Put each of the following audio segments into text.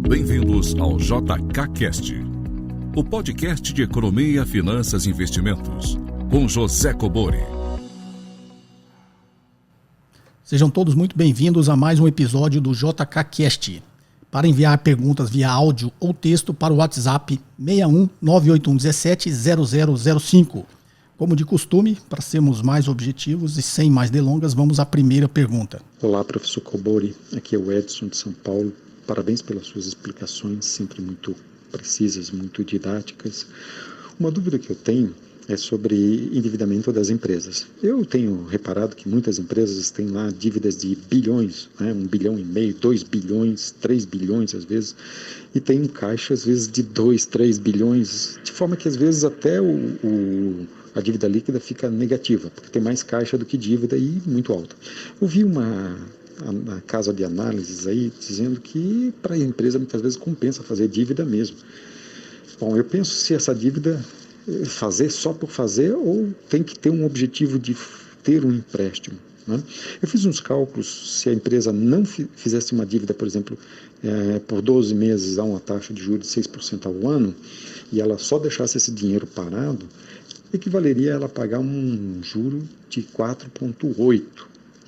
Bem-vindos ao JKCast, o podcast de economia, finanças e investimentos, com José Cobori. Sejam todos muito bem-vindos a mais um episódio do JKCast. Para enviar perguntas via áudio ou texto para o WhatsApp 61 981 17 0005. Como de costume, para sermos mais objetivos e sem mais delongas, vamos à primeira pergunta. Olá, professor Cobori. Aqui é o Edson de São Paulo. Parabéns pelas suas explicações, sempre muito precisas, muito didáticas. Uma dúvida que eu tenho é sobre endividamento das empresas. Eu tenho reparado que muitas empresas têm lá dívidas de bilhões, 1,5 bilhão, 2 bilhões, 3 bilhões às vezes, e tem um caixa às vezes de 2, 3 bilhões, de forma que às vezes até a dívida líquida fica negativa, porque tem mais caixa do que dívida e muito alta. Eu vi uma casa de análises aí dizendo que para a empresa muitas vezes compensa fazer dívida mesmo. Bom, eu penso se essa dívida fazer só por fazer ou tem que ter um objetivo de ter um empréstimo, né? Eu fiz uns cálculos, se a empresa não fizesse uma dívida, por exemplo, por 12 meses a uma taxa de juros de 6% ao ano, e ela só deixasse esse dinheiro parado, equivaleria a ela pagar um juro de 4,8%.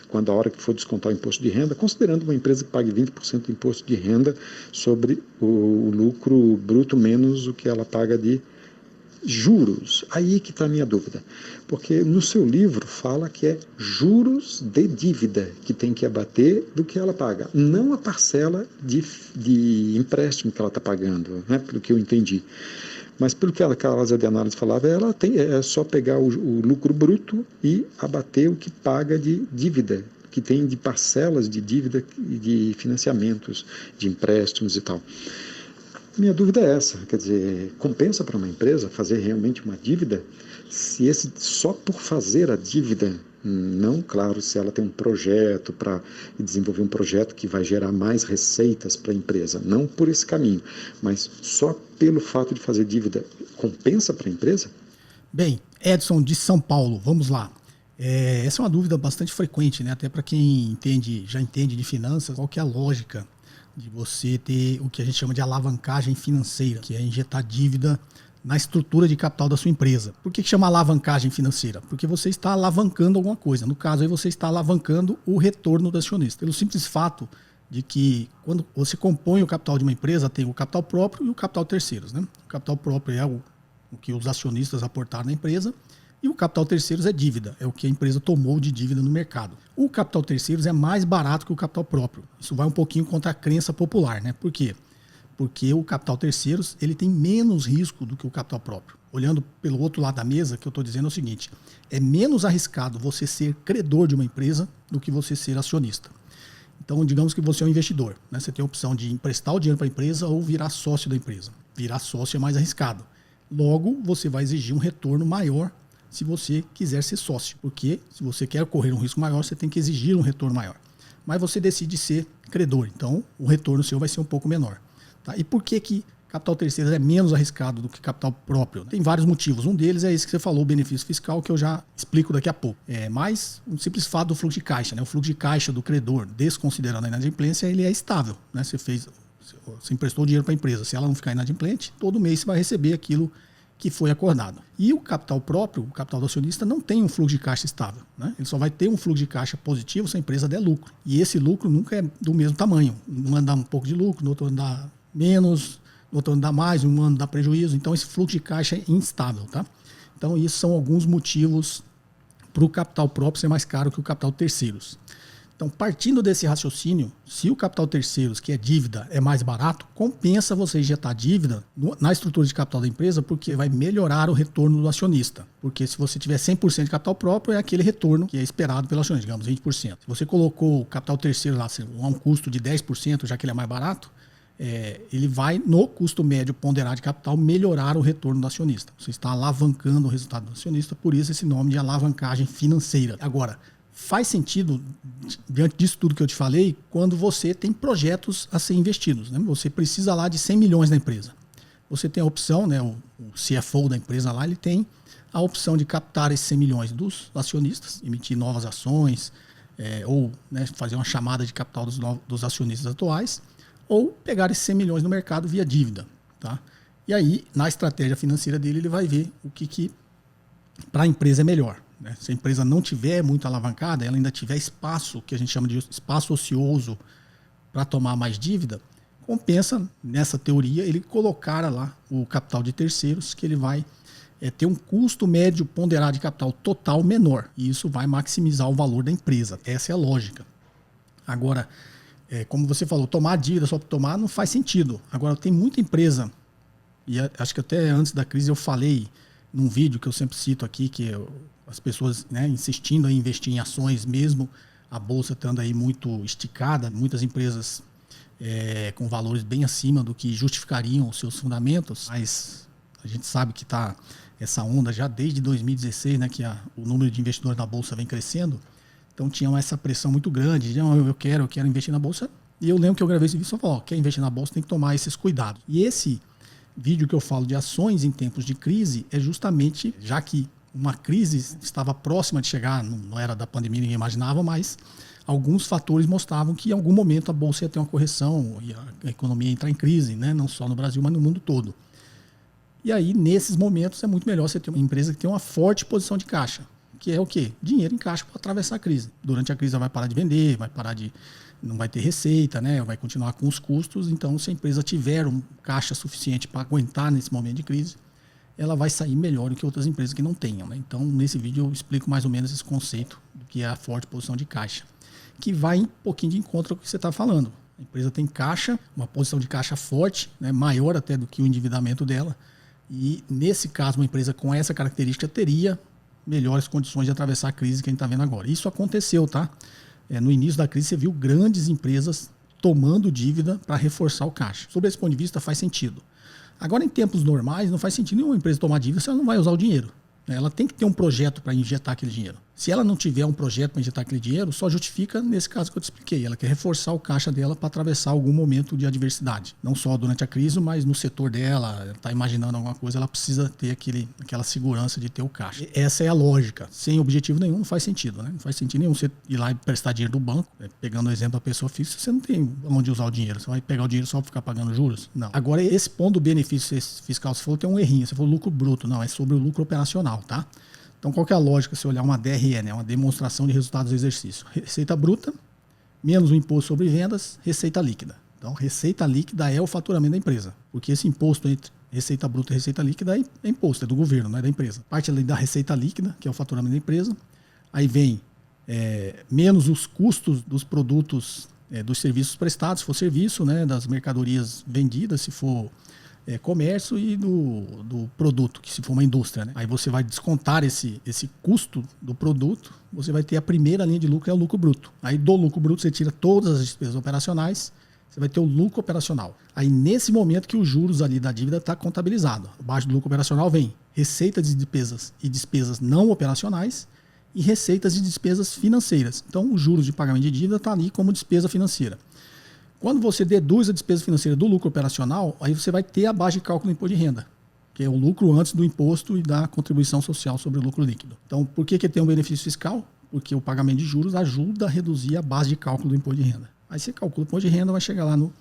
Quando a hora que for descontar o imposto de renda, considerando uma empresa que pague 20% de imposto de renda sobre o lucro bruto menos o que ela paga de juros. Aí que está a minha dúvida, porque no seu livro fala que é juros de dívida que tem que abater do que ela paga, não a parcela de empréstimo que ela está pagando, né, pelo que eu entendi. Mas pelo que a casa de análise falava, é só pegar o lucro bruto e abater o que paga de dívida, que tem de parcelas de dívida e de financiamentos, de empréstimos e tal. Minha dúvida é essa, quer dizer, compensa para uma empresa fazer realmente uma dívida se só por fazer a dívida, não, claro, se ela tem um projeto para desenvolver um projeto que vai gerar mais receitas para a empresa, não por esse caminho, mas só pelo fato de fazer dívida, compensa para a empresa? Bem, Edson de São Paulo, vamos lá. Essa é uma dúvida bastante frequente, né? Até para quem já entende de finanças, qual que é a lógica de você ter o que a gente chama de alavancagem financeira, que é injetar dívida na estrutura de capital da sua empresa. Por que chama alavancagem financeira? Porque você está alavancando alguma coisa. No caso aí você está alavancando o retorno do acionista. Pelo simples fato de que quando você compõe o capital de uma empresa, tem o capital próprio e o capital terceiros, né? O capital próprio é o que os acionistas aportaram na empresa, e o capital terceiros é dívida, é o que a empresa tomou de dívida no mercado. O capital terceiros é mais barato que o capital próprio. Isso vai um pouquinho contra a crença popular, né? Por quê? Porque o capital terceiros ele tem menos risco do que o capital próprio. Olhando pelo outro lado da mesa, o que eu estou dizendo é o seguinte: é menos arriscado você ser credor de uma empresa do que você ser acionista. Então, digamos que você é um investidor, né? Você tem a opção de emprestar o dinheiro para a empresa ou virar sócio da empresa. Virar sócio é mais arriscado. Logo, você vai exigir um retorno maior se você quiser ser sócio, porque se você quer correr um risco maior, você tem que exigir um retorno maior. Mas você decide ser credor, então o retorno seu vai ser um pouco menor. Tá? E por que capital terceiro é menos arriscado do que capital próprio? Tem vários motivos. Um deles é esse que você falou, o benefício fiscal, que eu já explico daqui a pouco. Mais um simples fato do fluxo de caixa, né? O fluxo de caixa do credor, desconsiderando a inadimplência, ele é estável, né? Você emprestou dinheiro para a empresa, se ela não ficar inadimplente, todo mês você vai receber aquilo que foi acordado. E o capital próprio, o capital do acionista, não tem um fluxo de caixa estável, né? Ele só vai ter um fluxo de caixa positivo se a empresa der lucro. E esse lucro nunca é do mesmo tamanho. Um ano dá um pouco de lucro, no outro ano dá menos, no outro ano dá mais, um ano dá prejuízo. Então esse fluxo de caixa é instável, tá? Então isso são alguns motivos para o capital próprio ser mais caro que o capital terceiros. Então, partindo desse raciocínio, se o capital terceiros, que é dívida, é mais barato, compensa você injetar dívida na estrutura de capital da empresa, porque vai melhorar o retorno do acionista. Porque se você tiver 100% de capital próprio, é aquele retorno que é esperado pelo acionista, digamos 20%. Se você colocou o capital terceiro lá a um custo de 10%, já que ele é mais barato, ele vai, no custo médio ponderado de capital, melhorar o retorno do acionista. Você está alavancando o resultado do acionista, por isso esse nome de alavancagem financeira. Agora, faz sentido, diante disso tudo que eu te falei, quando você tem projetos a ser investidos, né? Você precisa lá de 100 milhões na empresa. Você tem a opção, né, o CFO da empresa lá, ele tem a opção de captar esses 100 milhões dos acionistas, emitir novas ações, ou, né, fazer uma chamada de capital dos acionistas atuais, ou pegar esses 100 milhões no mercado via dívida. Tá? E aí, na estratégia financeira dele, ele vai ver o que para a empresa é melhor. Né? Se a empresa não tiver muito alavancada, ela ainda tiver espaço, que a gente chama de espaço ocioso, para tomar mais dívida, compensa, nessa teoria, ele colocar lá o capital de terceiros, que ele vai ter um custo médio ponderado de capital total menor. E isso vai maximizar o valor da empresa. Essa é a lógica. Agora, como você falou, tomar dívida só para tomar não faz sentido. Agora, tem muita empresa, e acho que até antes da crise eu falei num vídeo que eu sempre cito aqui, que as pessoas, né, insistindo em investir em ações mesmo, a bolsa estando aí muito esticada, muitas empresas com valores bem acima do que justificariam os seus fundamentos, mas a gente sabe que está essa onda já desde 2016, né, que o número de investidores na bolsa vem crescendo, então tinham essa pressão muito grande, de, eu quero investir na bolsa, e eu lembro que eu gravei esse vídeo e falei, quer investir na bolsa tem que tomar esses cuidados. E esse vídeo que eu falo de ações em tempos de crise é justamente, já que uma crise estava próxima de chegar, não era da pandemia, ninguém imaginava, mas alguns fatores mostravam que em algum momento a bolsa ia ter uma correção e a economia ia entrar em crise, né? Não só no Brasil, mas no mundo todo. E aí, nesses momentos, é muito melhor você ter uma empresa que tem uma forte posição de caixa, que é o quê? Dinheiro em caixa para atravessar a crise. Durante a crise ela vai parar de vender, não vai ter receita, né? Vai continuar com os custos. Então, se a empresa tiver um caixa suficiente para aguentar nesse momento de crise, ela vai sair melhor do que outras empresas que não tenham. Né? Então, nesse vídeo eu explico mais ou menos esse conceito do que é a forte posição de caixa, que vai um pouquinho de encontro com o que você está falando. A empresa tem caixa, uma posição de caixa forte, né? Maior até do que o endividamento dela, e nesse caso uma empresa com essa característica teria melhores condições de atravessar a crise que a gente está vendo agora. Isso aconteceu, tá? No início da crise você viu grandes empresas tomando dívida para reforçar o caixa. Sob esse ponto de vista faz sentido. Agora, em tempos normais, não faz sentido nenhuma empresa tomar dívida se ela não vai usar o dinheiro. Ela tem que ter um projeto para injetar aquele dinheiro. Se ela não tiver um projeto para injetar aquele dinheiro, só justifica nesse caso que eu te expliquei. Ela quer reforçar o caixa dela para atravessar algum momento de adversidade. Não só durante a crise, mas no setor dela, está imaginando alguma coisa, ela precisa ter aquela segurança de ter o caixa. Essa é a lógica. Sem objetivo nenhum, não faz sentido. Né? Não faz sentido nenhum você ir lá e prestar dinheiro do banco. Pegando o exemplo da pessoa física, você não tem onde usar o dinheiro. Você vai pegar o dinheiro só para ficar pagando juros? Não. Agora, esse ponto do benefício fiscal, você falou, tem um errinho. Você falou lucro bruto. Não, é sobre o lucro operacional, tá? Então, qual que é a lógica se olhar uma DRE, né? Uma demonstração de resultados do exercício? Receita bruta, menos o imposto sobre vendas, receita líquida. Então, receita líquida é o faturamento da empresa, porque esse imposto entre receita bruta e receita líquida é imposto, é do governo, não é da empresa. Parte ali da receita líquida, que é o faturamento da empresa, aí vem menos os custos dos produtos, dos serviços prestados, se for serviço, né? Das mercadorias vendidas, se for comércio, e do produto, que se for uma indústria. Né? Aí você vai descontar esse custo do produto, você vai ter a primeira linha de lucro, que é o lucro bruto. Aí do lucro bruto você tira todas as despesas operacionais, você vai ter o lucro operacional. Aí nesse momento que os juros ali da dívida está contabilizado. Abaixo do lucro operacional vem receitas de despesas e despesas não operacionais e receitas de despesas financeiras. Então os juros de pagamento de dívida está ali como despesa financeira. Quando você deduz a despesa financeira do lucro operacional, aí você vai ter a base de cálculo do imposto de renda, que é o lucro antes do imposto e da contribuição social sobre o lucro líquido. Então, por que tem um benefício fiscal? Porque o pagamento de juros ajuda a reduzir a base de cálculo do imposto de renda. Aí você calcula o imposto de renda, vai chegar lá no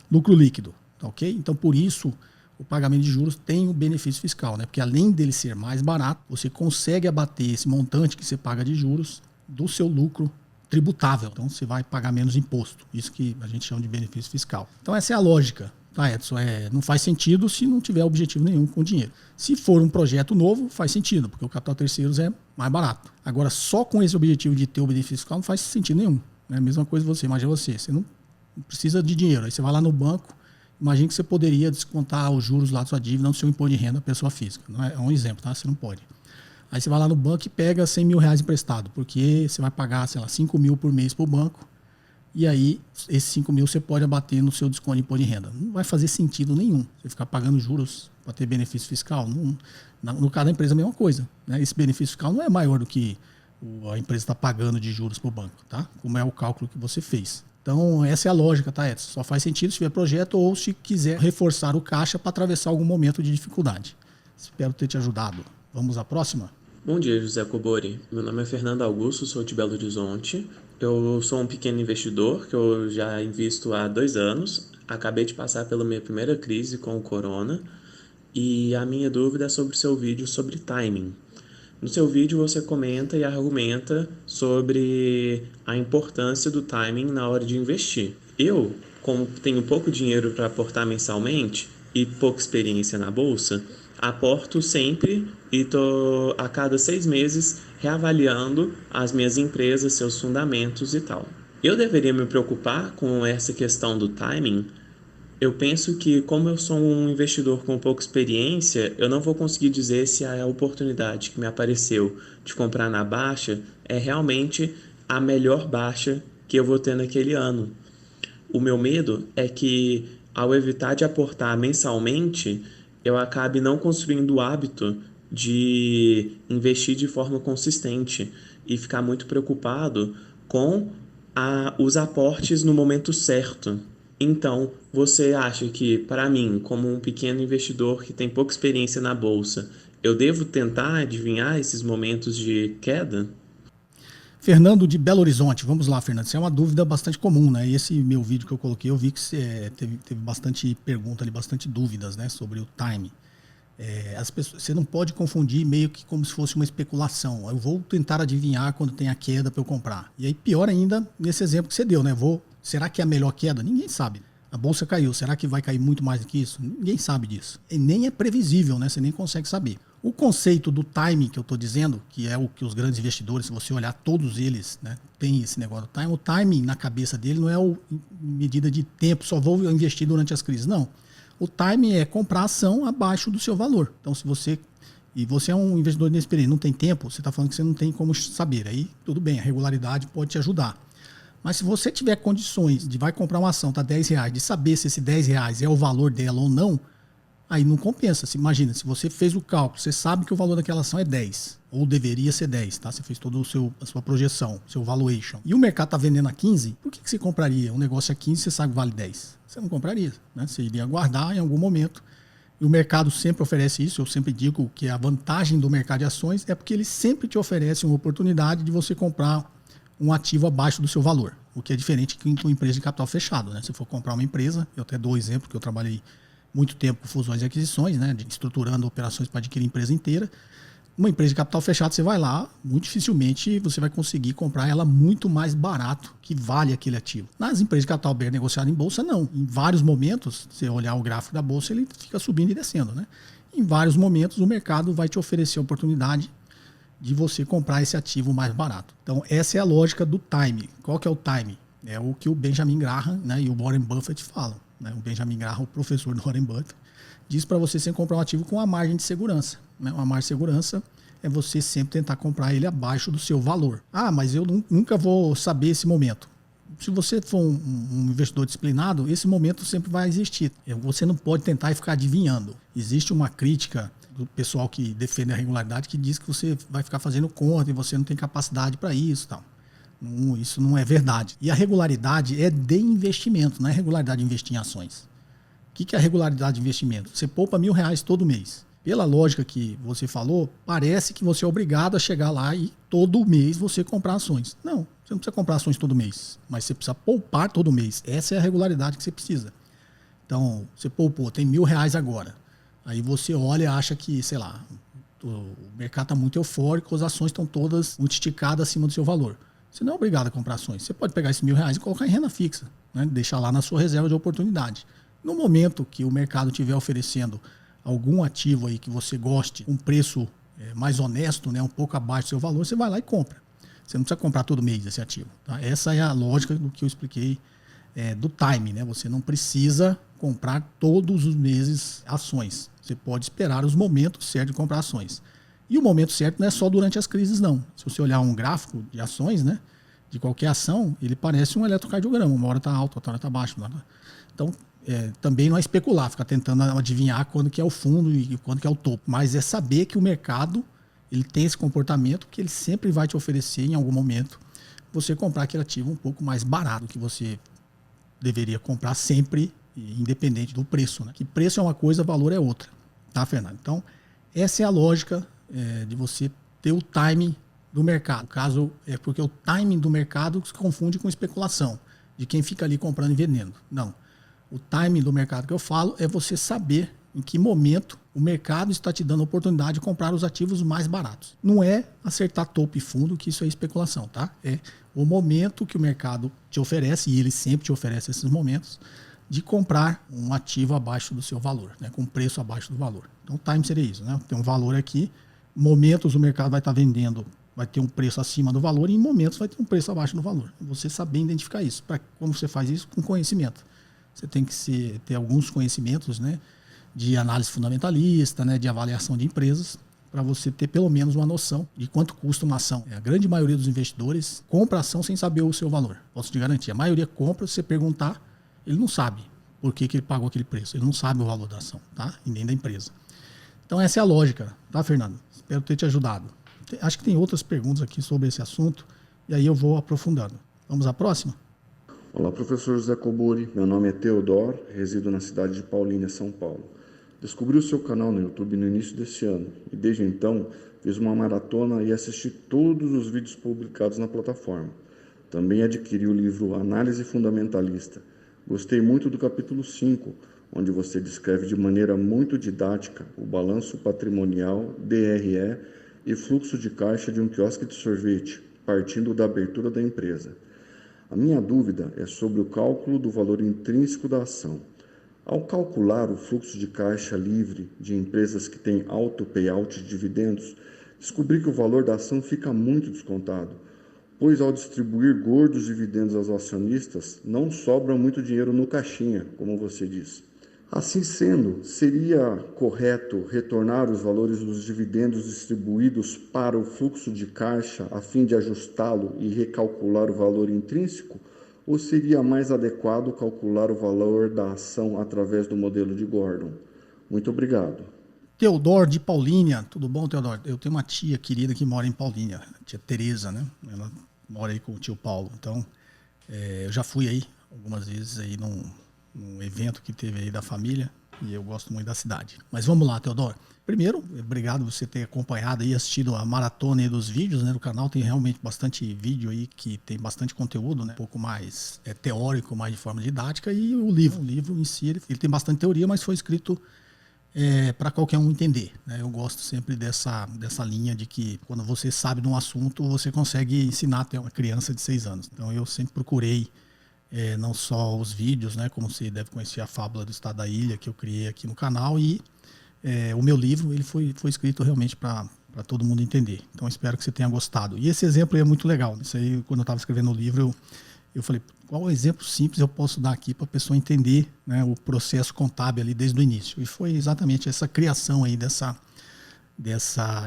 lucro líquido, tá ok? Então, por isso, o pagamento de juros tem um benefício fiscal, né? Porque além dele ser mais barato, você consegue abater esse montante que você paga de juros do seu lucro tributável. Então você vai pagar menos imposto. Isso que a gente chama de benefício fiscal. Então essa é a lógica, tá, Edson? Não faz sentido se não tiver objetivo nenhum com o dinheiro. Se for um projeto novo, faz sentido, porque o capital terceiros é mais barato. Agora, só com esse objetivo de ter o benefício fiscal não faz sentido nenhum. É a mesma coisa imagina você não precisa de dinheiro. Aí você vai lá no banco, imagina que você poderia descontar os juros lá da sua dívida no seu imposto de renda da pessoa física. Não é um exemplo, tá? Você não pode. Aí você vai lá no banco e pega 100 mil reais emprestado, porque você vai pagar, 5 mil por mês para o banco, e aí esses 5 mil você pode abater no seu desconto de imposto de renda. Não vai fazer sentido nenhum você ficar pagando juros para ter benefício fiscal. No caso da empresa, a mesma coisa. Né? Esse benefício fiscal não é maior do que a empresa está pagando de juros para o banco, tá? Como é o cálculo que você fez. Então, essa é a lógica, tá, Edson? Só faz sentido se tiver projeto ou se quiser reforçar o caixa para atravessar algum momento de dificuldade. Espero ter te ajudado. Vamos à próxima? Bom dia, José Cobori. Meu nome é Fernando Augusto, sou de Belo Horizonte. Eu sou um pequeno investidor, que eu já invisto há 2 anos. Acabei de passar pela minha primeira crise com o corona e a minha dúvida é sobre o seu vídeo sobre timing. No seu vídeo você comenta e argumenta sobre a importância do timing na hora de investir. Eu, como tenho pouco dinheiro para aportar mensalmente e pouca experiência na bolsa, aporto sempre e estou a cada 6 meses reavaliando as minhas empresas, seus fundamentos e tal. Eu deveria me preocupar com essa questão do timing? Eu penso que, como eu sou um investidor com pouca experiência, eu não vou conseguir dizer se a oportunidade que me apareceu de comprar na baixa é realmente a melhor baixa que eu vou ter naquele ano. O meu medo é que, ao evitar de aportar mensalmente, eu acabe não construindo o hábito de investir de forma consistente e ficar muito preocupado com os aportes no momento certo. Então, você acha que, para mim, como um pequeno investidor que tem pouca experiência na bolsa, eu devo tentar adivinhar esses momentos de queda? Fernando de Belo Horizonte, vamos lá, Fernando. Isso é uma dúvida bastante comum, né? Esse meu vídeo que eu coloquei, eu vi que teve bastante pergunta ali, bastante dúvidas, né, sobre o time. As pessoas, você não pode confundir meio que como se fosse uma especulação. Eu vou tentar adivinhar quando tem a queda para eu comprar. E aí, pior ainda, nesse exemplo que você deu, né? Será que é a melhor queda? Ninguém sabe. A bolsa caiu, será que vai cair muito mais do que isso? Ninguém sabe disso. E nem é previsível, né? Você nem consegue saber. O conceito do timing que eu estou dizendo, que é o que os grandes investidores, se você olhar todos eles, né, tem esse negócio do timing. O timing na cabeça dele não é medida de tempo, só vou investir durante as crises. Não. O timing é comprar ação abaixo do seu valor. Então, se você é um investidor inexperiente, não tem tempo, você está falando que você não tem como saber. Aí, tudo bem, a regularidade pode te ajudar. Mas se você tiver condições de vai comprar uma ação, tá R$10, de saber se esse R$10 é o valor dela ou não, aí não compensa. Imagina, se você fez o cálculo, você sabe que o valor daquela ação é 10, ou deveria ser 10, tá? Você fez toda a sua projeção, seu valuation. E o mercado tá vendendo a 15, por que você compraria? Um negócio a 15, você sabe que vale 10. Você não compraria, né? Você iria aguardar em algum momento. E o mercado sempre oferece isso. Eu sempre digo que a vantagem do mercado de ações é porque ele sempre te oferece uma oportunidade de você comprar um ativo abaixo do seu valor, o que é diferente que uma empresa de capital fechado, né? Se for comprar uma empresa, eu até dou exemplo que eu trabalhei muito tempo com fusões e aquisições, né? Estruturando operações para adquirir a empresa inteira. Uma empresa de capital fechado, você vai lá, muito dificilmente você vai conseguir comprar ela muito mais barato que vale aquele ativo. Nas empresas de capital aberto negociado em bolsa, não. Em vários momentos, se você olhar o gráfico da bolsa, ele fica subindo e descendo, né? Em vários momentos, o mercado vai te oferecer a oportunidade de você comprar esse ativo mais barato. Então, essa é a lógica do time. Qual que é o time? É o que o Benjamin Graham, né, e o Warren Buffett falam, né? O Benjamin Graham, o professor do Warren Buffett, diz para você sempre comprar um ativo com uma margem de segurança, né? Uma margem de segurança é você sempre tentar comprar ele abaixo do seu valor. Ah, mas eu nunca vou saber esse momento. Se você for um investidor disciplinado, esse momento sempre vai existir. Você não pode tentar e ficar adivinhando. Existe uma crítica do pessoal que defende a regularidade que diz que você vai ficar fazendo conta e você não tem capacidade para isso, tal. Não, isso não é verdade. E a regularidade é de investimento, não é regularidade de investir em ações. O que é a regularidade de investimento? Você poupa R$1.000 todo mês. Pela lógica que você falou, parece que você é obrigado a chegar lá e todo mês você comprar ações. Não, você não precisa comprar ações todo mês, mas você precisa poupar todo mês. Essa é a regularidade que você precisa. Então, você poupou, tem R$1.000 agora. Aí você olha e acha que, sei lá, o mercado está muito eufórico, as ações estão todas muito esticadas acima do seu valor. Você não é obrigado a comprar ações. Você pode pegar esses R$1.000 e colocar em renda fixa, né? Deixar lá na sua reserva de oportunidade. No momento que o mercado estiver oferecendo algum ativo aí que você goste, um preço mais honesto, né, um pouco abaixo do seu valor, você vai lá e compra. Você não precisa comprar todo mês esse ativo. Tá? Essa é a lógica do que eu expliquei do time, né? Você não precisa comprar todos os meses ações. Você pode esperar os momentos certos de comprar ações. E o momento certo não é só durante as crises, não. Se você olhar um gráfico de ações, né, de qualquer ação, ele parece um eletrocardiograma. Uma hora está alto, outra hora está baixo. Então, também não é especular, ficar tentando adivinhar quando que é o fundo e quando que é o topo. Mas é saber que o mercado ele tem esse comportamento que ele sempre vai te oferecer, em algum momento, você comprar aquele ativo um pouco mais barato que você deveria comprar sempre, independente do preço, né? Que preço é uma coisa, valor é outra. Tá, Fernando? Então, essa é a lógica de você ter o timing do mercado. No caso, é porque o timing do mercado se confunde com especulação, de quem fica ali comprando e vendendo. Não. O timing do mercado que eu falo é você saber em que momento o mercado está te dando a oportunidade de comprar os ativos mais baratos. Não é acertar topo e fundo, que isso é especulação, tá? É o momento que o mercado te oferece, e ele sempre te oferece esses momentos, de comprar um ativo abaixo do seu valor, né? Com preço abaixo do valor. Então o time seria isso, né? Tem um valor aqui, momentos o mercado vai estar vendendo, vai ter um preço acima do valor, e em momentos vai ter um preço abaixo do valor. Você saber identificar isso. Como você faz isso? Com conhecimento. Você tem que ter alguns conhecimentos, né? De análise fundamentalista, né, de avaliação de empresas, para você ter pelo menos uma noção de quanto custa uma ação. A grande maioria dos investidores compra ação sem saber o seu valor. Posso te garantir. A maioria compra, se você perguntar, ele não sabe por que ele pagou aquele preço. Ele não sabe o valor da ação, tá? E nem da empresa. Então essa é a lógica, tá, Fernando? Espero ter te ajudado. Acho que tem outras perguntas aqui sobre esse assunto, e aí eu vou aprofundando. Vamos à próxima? Olá, professor José Cobori. Meu nome é Teodoro, resido na cidade de Paulínia, São Paulo. Descobri o seu canal no YouTube no início desse ano e desde então fiz uma maratona e assisti todos os vídeos publicados na plataforma. Também adquiri o livro Análise Fundamentalista. Gostei muito do capítulo 5, onde você descreve de maneira muito didática o balanço patrimonial, DRE e fluxo de caixa de um quiosque de sorvete, partindo da abertura da empresa. A minha dúvida é sobre o cálculo do valor intrínseco da ação. Ao calcular o fluxo de caixa livre de empresas que têm alto payout de dividendos, descobri que o valor da ação fica muito descontado, pois ao distribuir gordos dividendos aos acionistas, não sobra muito dinheiro no caixinha, como você disse. Assim sendo, seria correto retornar os valores dos dividendos distribuídos para o fluxo de caixa a fim de ajustá-lo e recalcular o valor intrínseco? Ou seria mais adequado calcular o valor da ação através do modelo de Gordon? Muito obrigado. Teodoro de Paulínia. Tudo bom, Teodoro? Eu tenho uma tia querida que mora em Paulínia, a tia Tereza, né? Ela mora aí com o tio Paulo. Então, eu já fui aí algumas vezes aí num evento que teve aí da família e eu gosto muito da cidade. Mas vamos lá, Teodoro. Primeiro, obrigado por você ter acompanhado e assistido a maratona aí dos vídeos, né? No canal tem realmente bastante vídeo aí que tem bastante conteúdo, né? Um pouco mais teórico, mais de forma didática, e o livro em si, ele tem bastante teoria, mas foi escrito para qualquer um entender, né? Eu gosto sempre dessa linha de que quando você sabe de um assunto, você consegue ensinar até uma criança de 6 anos. Então eu sempre procurei não só os vídeos, né? Como você deve conhecer a Fábula do Estado da Ilha, que eu criei aqui no canal, e o meu livro ele foi escrito realmente para todo mundo entender. Então espero que você tenha gostado. E esse exemplo é muito legal. Isso aí, quando eu estava escrevendo o livro, eu falei, qual o exemplo simples eu posso dar aqui para a pessoa entender, né, o processo contábil ali desde o início. E foi exatamente essa criação aí dessa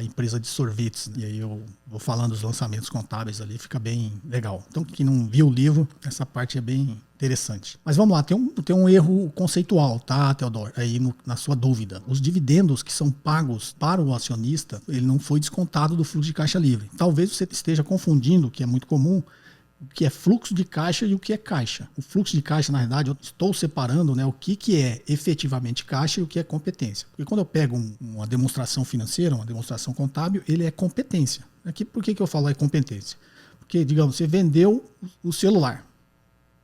empresa de sorvetes. E aí eu vou falando dos lançamentos contábeis ali, fica bem legal. Então, quem não viu o livro, essa parte é bem interessante. Mas vamos lá, tem um erro conceitual, tá, Teodoro? Aí na sua dúvida. Os dividendos que são pagos para o acionista, ele não foi descontado do fluxo de caixa livre. Talvez você esteja confundindo, que é muito comum, o que é fluxo de caixa e o que é caixa. O fluxo de caixa, na verdade, eu estou separando, né, o que é efetivamente caixa e o que é competência. Porque quando eu pego uma demonstração financeira, uma demonstração contábil, ele é competência. Aqui, por que eu falo é competência? Porque, digamos, você vendeu o celular,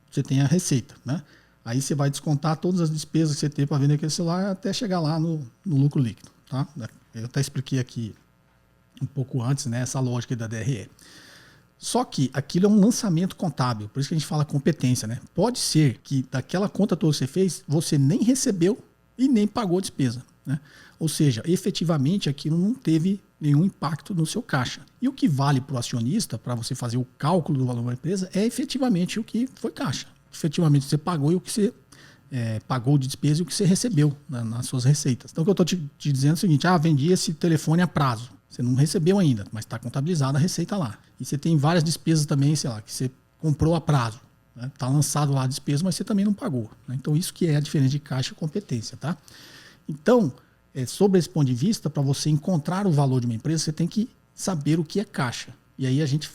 você tem a receita, né? Aí você vai descontar todas as despesas que você tem para vender aquele celular até chegar lá no lucro líquido, tá? Eu até expliquei aqui um pouco antes, né, essa lógica da DRE. Só que aquilo é um lançamento contábil, por isso que a gente fala competência, né? Pode ser que daquela conta toda que você fez, você nem recebeu e nem pagou despesa, né? Ou seja, efetivamente aquilo não teve nenhum impacto no seu caixa. E o que vale para o acionista, para você fazer o cálculo do valor da empresa, é efetivamente o que foi caixa. Efetivamente você pagou e o que você pagou de despesa e o que você recebeu, né, nas suas receitas. Então o que eu estou te dizendo é o seguinte, vendi esse telefone a prazo. Você não recebeu ainda, mas está contabilizada a receita lá. E você tem várias despesas também, sei lá, que você comprou a prazo. Está lançado lá a despesa, mas você também não pagou, né? Então isso que é a diferença de caixa e competência, tá? Então, sobre esse ponto de vista, para você encontrar o valor de uma empresa, você tem que saber o que é caixa. E aí a gente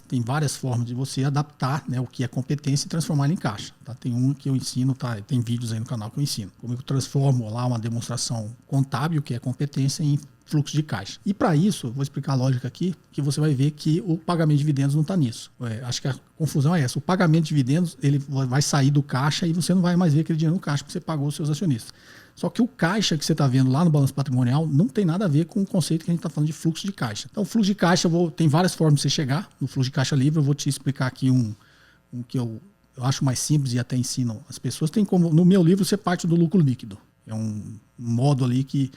tem várias formas de você adaptar, né, o que é competência e transformar ele em caixa. Tá? Tem um que eu ensino, tá? Tem vídeos aí no canal que eu ensino. Como eu transformo lá uma demonstração contábil, que é competência, em fluxo de caixa. E para isso, vou explicar a lógica aqui, que você vai ver que o pagamento de dividendos não está nisso. Acho que a confusão é essa. O pagamento de dividendos ele vai sair do caixa e você não vai mais ver aquele dinheiro no caixa porque você pagou os seus acionistas. Só que o caixa que você está vendo lá no balanço patrimonial não tem nada a ver com o conceito que a gente está falando de fluxo de caixa. Então, o fluxo de caixa, tem várias formas de você chegar no fluxo de caixa livre. Eu vou te explicar aqui um que eu acho mais simples e até ensino as pessoas. Tem como, no meu livro, você parte do lucro líquido. É um modo ali que,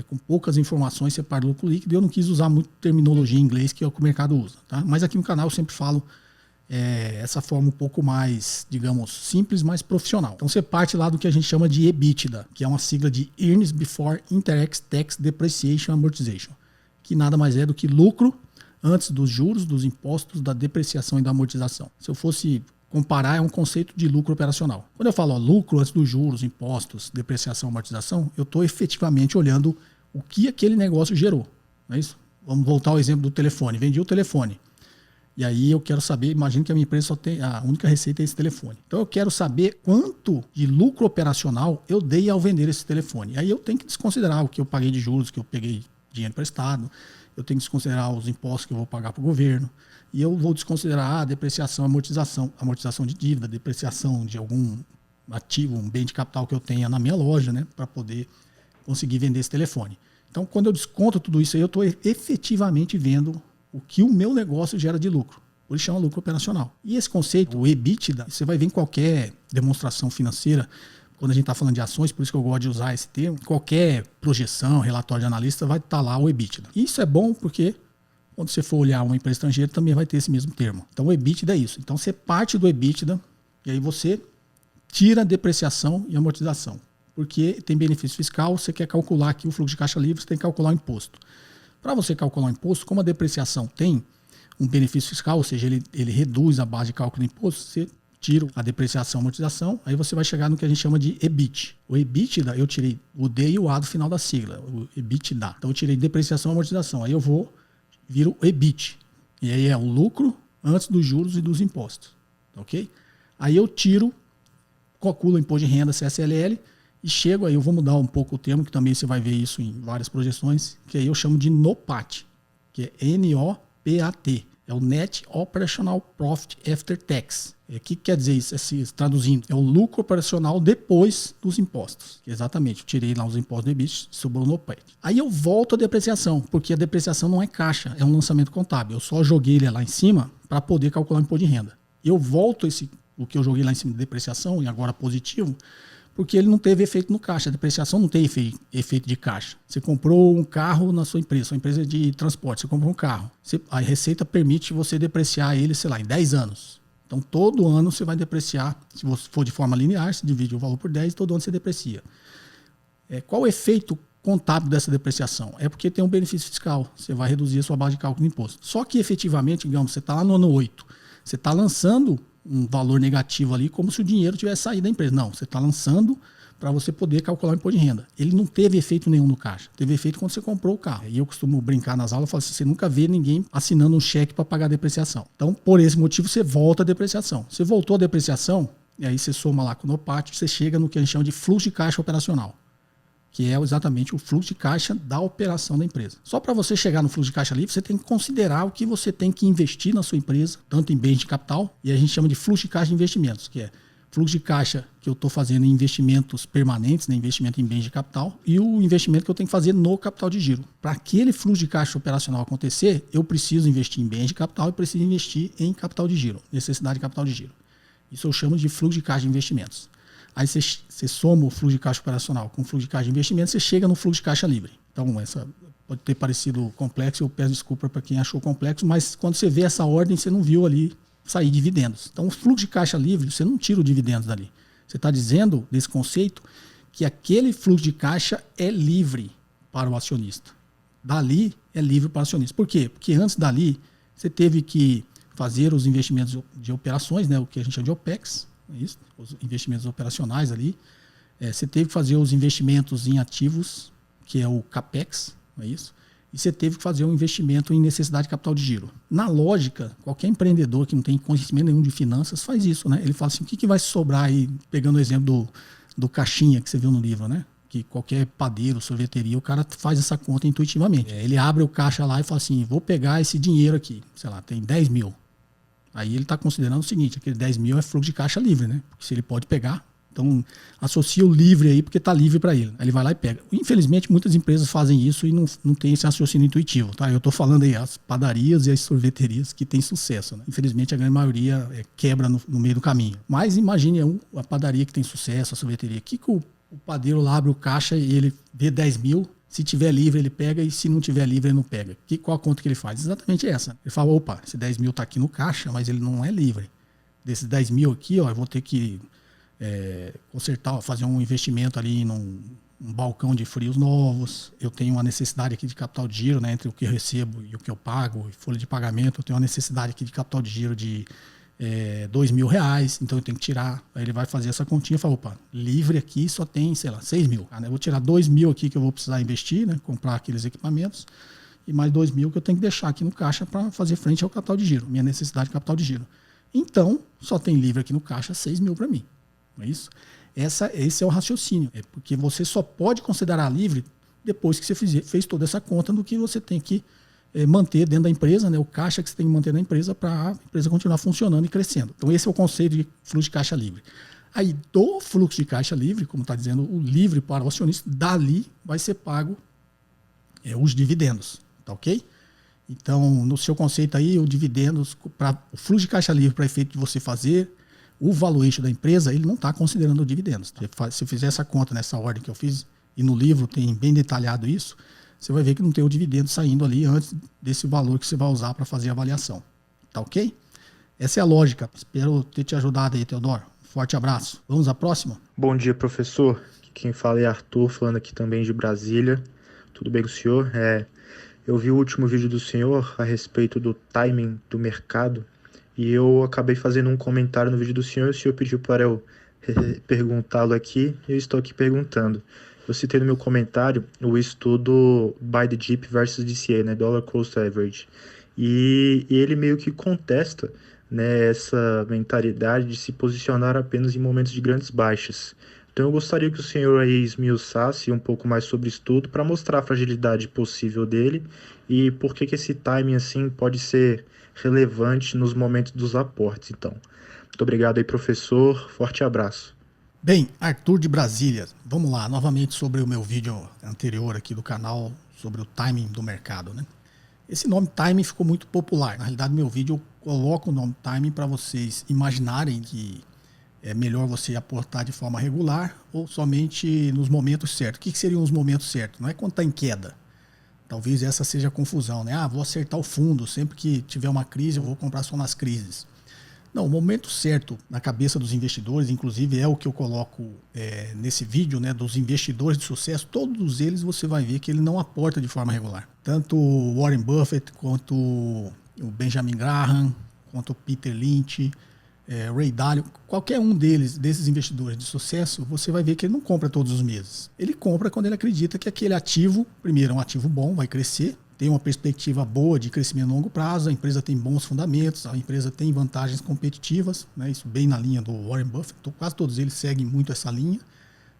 com poucas informações, você parte do lucro líquido. Eu não quis usar muito terminologia em inglês, que é o que o mercado usa. Tá? Mas aqui no canal eu sempre falo essa forma um pouco mais, digamos, simples, mais profissional. Então você parte lá do que a gente chama de EBITDA, que é uma sigla de Earnings Before Interest, Tax, Depreciation, Amortization, que nada mais é do que lucro antes dos juros, dos impostos, da depreciação e da amortização. Se eu fosse comparar, é um conceito de lucro operacional. Quando eu falo lucro antes dos juros, impostos, depreciação, amortização, eu estou efetivamente olhando o que aquele negócio gerou. Não é isso? Vamos voltar ao exemplo do telefone. Vendi o telefone. E aí eu quero saber, imagino que a minha empresa só tem, a única receita é esse telefone. Então eu quero saber quanto de lucro operacional eu dei ao vender esse telefone. Aí eu tenho que desconsiderar o que eu paguei de juros, que eu peguei dinheiro emprestado, eu tenho que desconsiderar os impostos que eu vou pagar para o governo, e eu vou desconsiderar a depreciação, amortização de dívida, depreciação de algum ativo, um bem de capital que eu tenha na minha loja, né, para poder conseguir vender esse telefone. Então, quando eu desconto tudo isso aí, eu estou efetivamente vendo o que o meu negócio gera de lucro. Por isso chama lucro operacional. E esse conceito, o EBITDA, você vai ver em qualquer demonstração financeira, quando a gente está falando de ações, por isso que eu gosto de usar esse termo, qualquer projeção, relatório de analista, vai estar lá o EBITDA. E isso é bom porque quando você for olhar uma empresa estrangeira, também vai ter esse mesmo termo. Então o EBITDA é isso. Então você parte do EBITDA e aí você tira a depreciação e amortização. Porque tem benefício fiscal, você quer calcular aqui o fluxo de caixa livre, você tem que calcular o imposto. Para você calcular o imposto, como a depreciação tem um benefício fiscal, ou seja, ele reduz a base de cálculo do imposto, você tira a depreciação e amortização, aí você vai chegar no que a gente chama de EBIT. O EBITDA, eu tirei o D e o A do final da sigla, o EBITDA. Então eu tirei depreciação e amortização, aí eu viro o EBIT. E aí é o lucro antes dos juros e dos impostos. Ok? Aí eu calculo o imposto de renda, CSLL, e chego aí, eu vou mudar um pouco o termo, que também você vai ver isso em várias projeções, que aí eu chamo de NOPAT, que é NOPAT. É o Net Operational Profit After Tax. O que quer dizer isso? Traduzindo, é o lucro operacional depois dos impostos. Exatamente, eu tirei lá os impostos do EBIT, sobrou no NOPAT. Aí eu volto à depreciação, porque a depreciação não é caixa, é um lançamento contábil. Eu só joguei ele lá em cima para poder calcular o imposto de renda. Eu volto o que eu joguei lá em cima de depreciação, e agora positivo, porque ele não teve efeito no caixa. A depreciação não tem efeito de caixa. Você comprou um carro na sua empresa de transporte, você comprou um carro. A receita permite você depreciar ele, sei lá, em 10 anos. Então, todo ano você vai depreciar. Se você for de forma linear, você divide o valor por 10 e todo ano você deprecia. Qual o efeito contábil dessa depreciação? É porque tem um benefício fiscal. Você vai reduzir a sua base de cálculo do imposto. Só que, efetivamente, digamos, você está lá no ano 8. Você está lançando um valor negativo ali, como se o dinheiro tivesse saído da empresa. Não, você está lançando para você poder calcular o imposto de renda. Ele não teve efeito nenhum no caixa. Teve efeito quando você comprou o carro. E eu costumo brincar nas aulas, eu falo assim, você nunca vê ninguém assinando um cheque para pagar a depreciação. Então, por esse motivo, você volta à depreciação. Você voltou à depreciação, e aí você soma lá com o NOPAT, você chega no que a gente chama de fluxo de caixa operacional, que é exatamente o fluxo de caixa da operação da empresa. Só para você chegar no fluxo de caixa livre, você tem que considerar o que você tem que investir na sua empresa, tanto em bens de capital, e a gente chama de fluxo de caixa de investimentos, que é fluxo de caixa que eu estou fazendo em investimentos permanentes, né, investimento em bens de capital, e o investimento que eu tenho que fazer no capital de giro. Para aquele fluxo de caixa operacional acontecer, eu preciso investir em bens de capital e preciso investir em capital de giro, necessidade de capital de giro. Isso eu chamo de fluxo de caixa de investimentos. Aí você soma o fluxo de caixa operacional com o fluxo de caixa de investimento, você chega no fluxo de caixa livre. Então, essa pode ter parecido complexo, eu peço desculpa para quem achou complexo, mas quando você vê essa ordem, você não viu ali sair dividendos. Então, o fluxo de caixa livre, você não tira o dividendos dali. Você está dizendo, desse conceito, que aquele fluxo de caixa é livre para o acionista. Dali é livre para o acionista. Por quê? Porque antes dali, você teve que fazer os investimentos de operações, né, o que a gente chama de OPEX, isso, os investimentos operacionais ali. Você teve que fazer os investimentos em ativos, que é o CAPEX, não é isso? E você teve que fazer um investimento em necessidade de capital de giro. Na lógica, qualquer empreendedor que não tem conhecimento nenhum de finanças faz isso, né? Ele fala assim, o que vai sobrar aí, pegando o exemplo do caixinha que você viu no livro, né? que qualquer padeiro, sorveteria, o cara faz essa conta intuitivamente. Ele abre o caixa lá e fala assim, vou pegar esse dinheiro aqui, sei lá, tem 10 mil. Aí ele está considerando o seguinte, aquele 10 mil é fluxo de caixa livre, né? Porque se ele pode pegar, então associa o livre aí porque está livre para ele. Aí ele vai lá e pega. Infelizmente, muitas empresas fazem isso e não tem esse raciocínio intuitivo, tá? Eu estou falando aí as padarias e as sorveterias que têm sucesso, né? Infelizmente, a grande maioria quebra no meio do caminho. Mas imagine a padaria que tem sucesso, a sorveteria. Que o padeiro lá abre o caixa e ele vê 10 mil, se tiver livre ele pega e se não tiver livre ele não pega. Qual a conta que ele faz? Exatamente essa. Ele fala, opa, esse 10 mil está aqui no caixa, mas ele não é livre. Desses 10 mil aqui, ó, eu vou ter que consertar, fazer um investimento ali num balcão de frios novos. Eu tenho uma necessidade aqui de capital de giro, né, entre o que eu recebo e o que eu pago, folha de pagamento. Eu tenho uma necessidade aqui de capital de giro de R$2.000, então eu tenho que tirar. Aí ele vai fazer essa continha e fala, opa, livre aqui só tem, sei lá, 6 mil. Eu vou tirar 2 mil aqui que eu vou precisar investir, né, comprar aqueles equipamentos, e mais 2 mil que eu tenho que deixar aqui no caixa para fazer frente ao capital de giro, minha necessidade de capital de giro. Então, só tem livre aqui no caixa 6 mil para mim. Não é isso? Esse é o raciocínio. É porque você só pode considerar livre depois que você fez toda essa conta do que você tem que manter dentro da empresa, né, o caixa que você tem que manter na empresa para a empresa continuar funcionando e crescendo. Então esse é o conceito de fluxo de caixa livre. Aí do fluxo de caixa livre, como está dizendo, o livre para o acionista, dali vai ser pago os dividendos, tá ok? Então no seu conceito aí, o dividendos, o fluxo de caixa livre para efeito de você fazer o valuation da empresa, ele não está considerando dividendos. Tá? Se fizer essa conta nessa ordem que eu fiz, e no livro tem bem detalhado isso, você vai ver que não tem o dividendo saindo ali antes desse valor que você vai usar para fazer a avaliação. Tá ok? Essa é a lógica. Espero ter te ajudado aí, Teodoro. Forte abraço. Vamos à próxima? Bom dia, professor. Quem fala é Arthur, falando aqui também de Brasília. Tudo bem com o senhor? Eu vi o último vídeo do senhor a respeito do timing do mercado e eu acabei fazendo um comentário no vídeo do senhor. O senhor pediu para eu perguntá-lo aqui e eu estou aqui perguntando. Eu citei no meu comentário o estudo Buy the Dip versus DCA, né, Dollar Cost Average, e ele meio que contesta, né, essa mentalidade de se posicionar apenas em momentos de grandes baixas. Então eu gostaria que o senhor aí esmiuçasse um pouco mais sobre o estudo para mostrar a fragilidade possível dele e por que esse timing assim pode ser relevante nos momentos dos aportes. Então, muito obrigado aí, professor. Forte abraço. Bem, Arthur de Brasília, vamos lá, novamente sobre o meu vídeo anterior aqui do canal, sobre o timing do mercado, né? Esse nome timing ficou muito popular. Na realidade, no meu vídeo eu coloco o nome timing para vocês imaginarem que é melhor você aportar de forma regular ou somente nos momentos certos. O que seriam os momentos certos? Não é quando está em queda. Talvez essa seja a confusão, né? Vou acertar o fundo, sempre que tiver uma crise eu vou comprar só nas crises. Não, o momento certo na cabeça dos investidores, inclusive é o que eu coloco nesse vídeo, né, dos investidores de sucesso, todos eles você vai ver que ele não aporta de forma regular. Tanto o Warren Buffett, quanto o Benjamin Graham, quanto o Peter Lynch, Ray Dalio, qualquer um desses investidores de sucesso, você vai ver que ele não compra todos os meses. Ele compra quando ele acredita que aquele ativo, primeiro, é um ativo bom, vai crescer, tem uma perspectiva boa de crescimento a longo prazo, a empresa tem bons fundamentos, a empresa tem vantagens competitivas, né, isso bem na linha do Warren Buffett, então, quase todos eles seguem muito essa linha,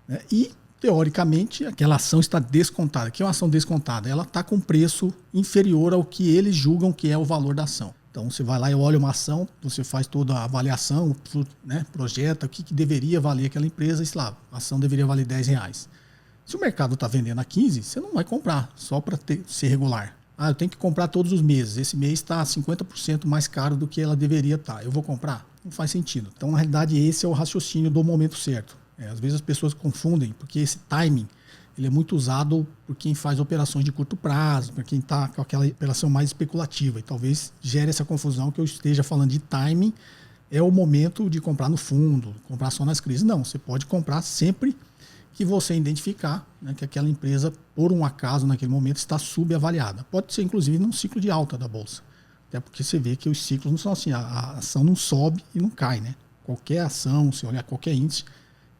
né, e, teoricamente, aquela ação está descontada. O que é uma ação descontada? Ela está com preço inferior ao que eles julgam que é o valor da ação. Então você vai lá e olha uma ação, você faz toda a avaliação, né, projeta o que deveria valer aquela empresa, e sei lá, a ação deveria valer R$10. Se o mercado está vendendo a 15, você não vai comprar, só para ser regular. Eu tenho que comprar todos os meses. Esse mês está 50% mais caro do que ela deveria estar. Eu vou comprar? Não faz sentido. Então, na realidade, esse é o raciocínio do momento certo. Às vezes as pessoas confundem, porque esse timing ele é muito usado por quem faz operações de curto prazo, por quem está com aquela operação mais especulativa. E talvez gere essa confusão que eu esteja falando de timing. É o momento de comprar no fundo, comprar só nas crises. Não, você pode comprar sempre que você identificar, né, que aquela empresa, por um acaso, naquele momento, está subavaliada. Pode ser, inclusive, num ciclo de alta da Bolsa. Até porque você vê que os ciclos não são assim, a ação não sobe e não cai, né? Qualquer ação, se olhar qualquer índice,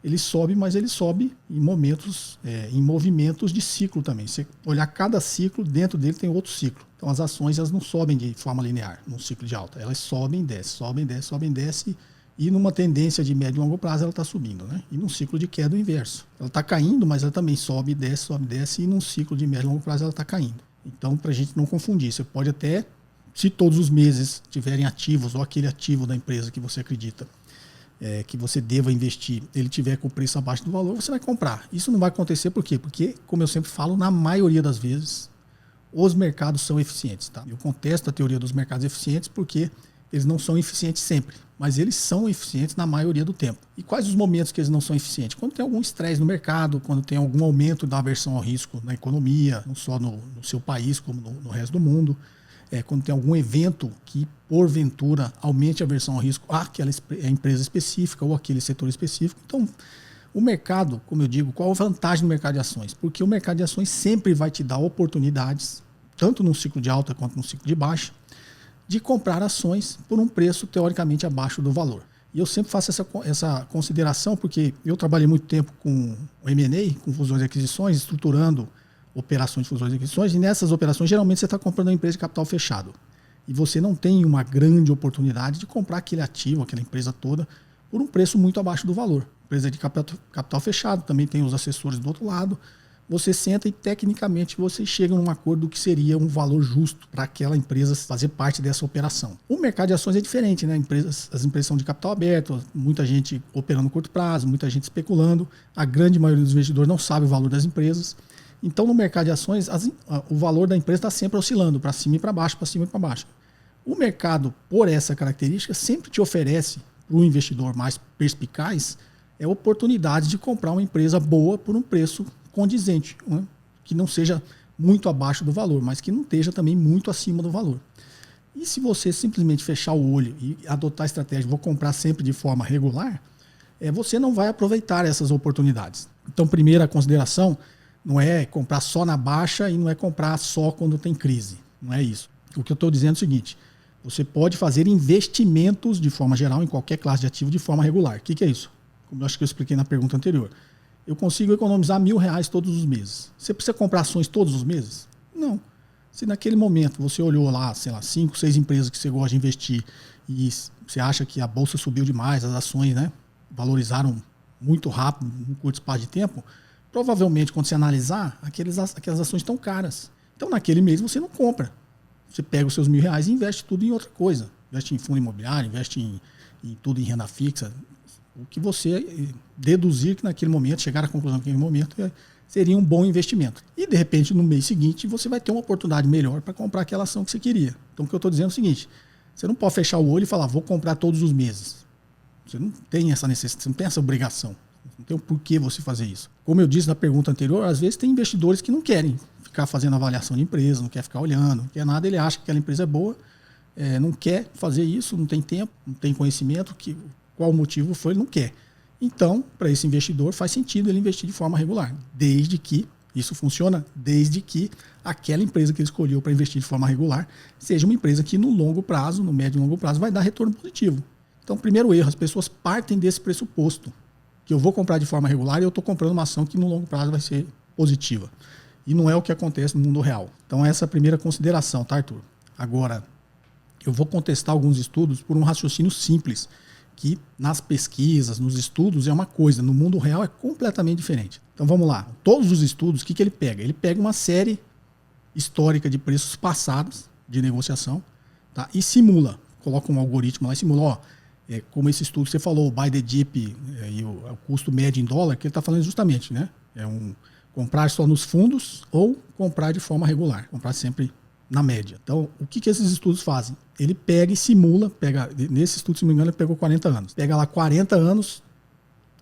ele sobe, mas ele sobe em momentos, em movimentos de ciclo também. Se olhar cada ciclo, dentro dele tem outro ciclo. Então as ações elas não sobem de forma linear num ciclo de alta. Elas sobem, descem, sobem, descem, sobem, descem e numa tendência de médio e longo prazo ela está subindo, né? E num ciclo de queda o inverso. Ela está caindo, mas ela também sobe, desce, e num ciclo de médio e longo prazo ela está caindo. Então, para a gente não confundir, você pode até, se todos os meses tiverem ativos, ou aquele ativo da empresa que você acredita que você deva investir, ele tiver com o preço abaixo do valor, você vai comprar. Isso não vai acontecer por quê? Porque, como eu sempre falo, na maioria das vezes, os mercados são eficientes. Tá? Eu contesto a teoria dos mercados eficientes porque eles não são eficientes sempre, mas eles são eficientes na maioria do tempo. E quais os momentos que eles não são eficientes? Quando tem algum estresse no mercado, quando tem algum aumento da aversão ao risco na economia, não só no seu país, como no resto do mundo. Quando tem algum evento que, porventura, aumente a aversão ao risco àquela empresa específica ou aquele setor específico. Então, o mercado, como eu digo, qual a vantagem do mercado de ações? Porque o mercado de ações sempre vai te dar oportunidades, tanto num ciclo de alta quanto num ciclo de baixa, de comprar ações por um preço teoricamente abaixo do valor. E eu sempre faço essa consideração porque eu trabalhei muito tempo com o M&A, com fusões e aquisições, estruturando operações de fusões e aquisições, e nessas operações geralmente você está comprando uma empresa de capital fechado. E você não tem uma grande oportunidade de comprar aquele ativo, aquela empresa toda, por um preço muito abaixo do valor. Empresa de capital fechado, também tem os assessores do outro lado. Você senta e tecnicamente você chega num acordo que seria um valor justo para aquela empresa fazer parte dessa operação. O mercado de ações é diferente, né? As empresas são de capital aberto, muita gente operando no curto prazo, muita gente especulando. A grande maioria dos investidores não sabe o valor das empresas. Então, no mercado de ações, o valor da empresa está sempre oscilando para cima e para baixo, para cima e para baixo. O mercado, por essa característica, sempre te oferece para o investidor mais perspicaz oportunidade de comprar uma empresa boa por um preço condizente, né? Que não seja muito abaixo do valor, mas que não esteja também muito acima do valor. E se você simplesmente fechar o olho e adotar a estratégia, vou comprar sempre de forma regular, você não vai aproveitar essas oportunidades. Então, primeira consideração, não é comprar só na baixa e não é comprar só quando tem crise. Não é isso. O que eu estou dizendo é o seguinte, você pode fazer investimentos de forma geral em qualquer classe de ativo de forma regular. O que é isso? Como eu acho que eu expliquei na pergunta anterior. Eu consigo economizar R$1.000 todos os meses. Você precisa comprar ações todos os meses? Não. Se naquele momento você olhou lá, sei lá, 5, 6 empresas que você gosta de investir e você acha que a bolsa subiu demais, as ações, né, valorizaram muito rápido, num curto espaço de tempo, provavelmente quando você analisar, aquelas ações estão caras. Então naquele mês você não compra. Você pega os seus R$1.000 e investe tudo em outra coisa. Investe em fundo imobiliário, investe em tudo em renda fixa. O que você deduzir que naquele momento, chegar à conclusão que naquele momento seria um bom investimento. E de repente no mês seguinte você vai ter uma oportunidade melhor para comprar aquela ação que você queria. Então o que eu estou dizendo é o seguinte, você não pode fechar o olho e falar, vou comprar todos os meses. Você não tem essa necessidade, você não tem essa obrigação. Não tem o porquê você fazer isso. Como eu disse na pergunta anterior, às vezes tem investidores que não querem ficar fazendo avaliação de empresa, não quer ficar olhando, não quer nada, ele acha que aquela empresa é boa, não quer fazer isso, não tem tempo, não tem conhecimento, qual o motivo foi, ele não quer. Então, para esse investidor, faz sentido ele investir de forma regular, desde que, isso funciona, desde que aquela empresa que ele escolheu para investir de forma regular seja uma empresa que no longo prazo, no médio e longo prazo, vai dar retorno positivo. Então, primeiro erro, as pessoas partem desse pressuposto, que eu vou comprar de forma regular e eu estou comprando uma ação que no longo prazo vai ser positiva. E não é o que acontece no mundo real. Então essa é a primeira consideração, tá, Arthur? Agora, eu vou contestar alguns estudos por um raciocínio simples, que nas pesquisas, nos estudos é uma coisa, no mundo real é completamente diferente. Então vamos lá. Todos os estudos, o que ele pega? Ele pega uma série histórica de preços passados de negociação, tá? E simula, coloca um algoritmo lá e simula, como esse estudo que você falou, o buy the dip e o custo médio em dólar, que ele está falando justamente, né? Comprar só nos fundos ou comprar de forma regular, comprar sempre na média. Então, o que esses estudos fazem? Ele pega e simula, nesse estudo, se não me engano, ele pegou 40 anos. Pega lá 40 anos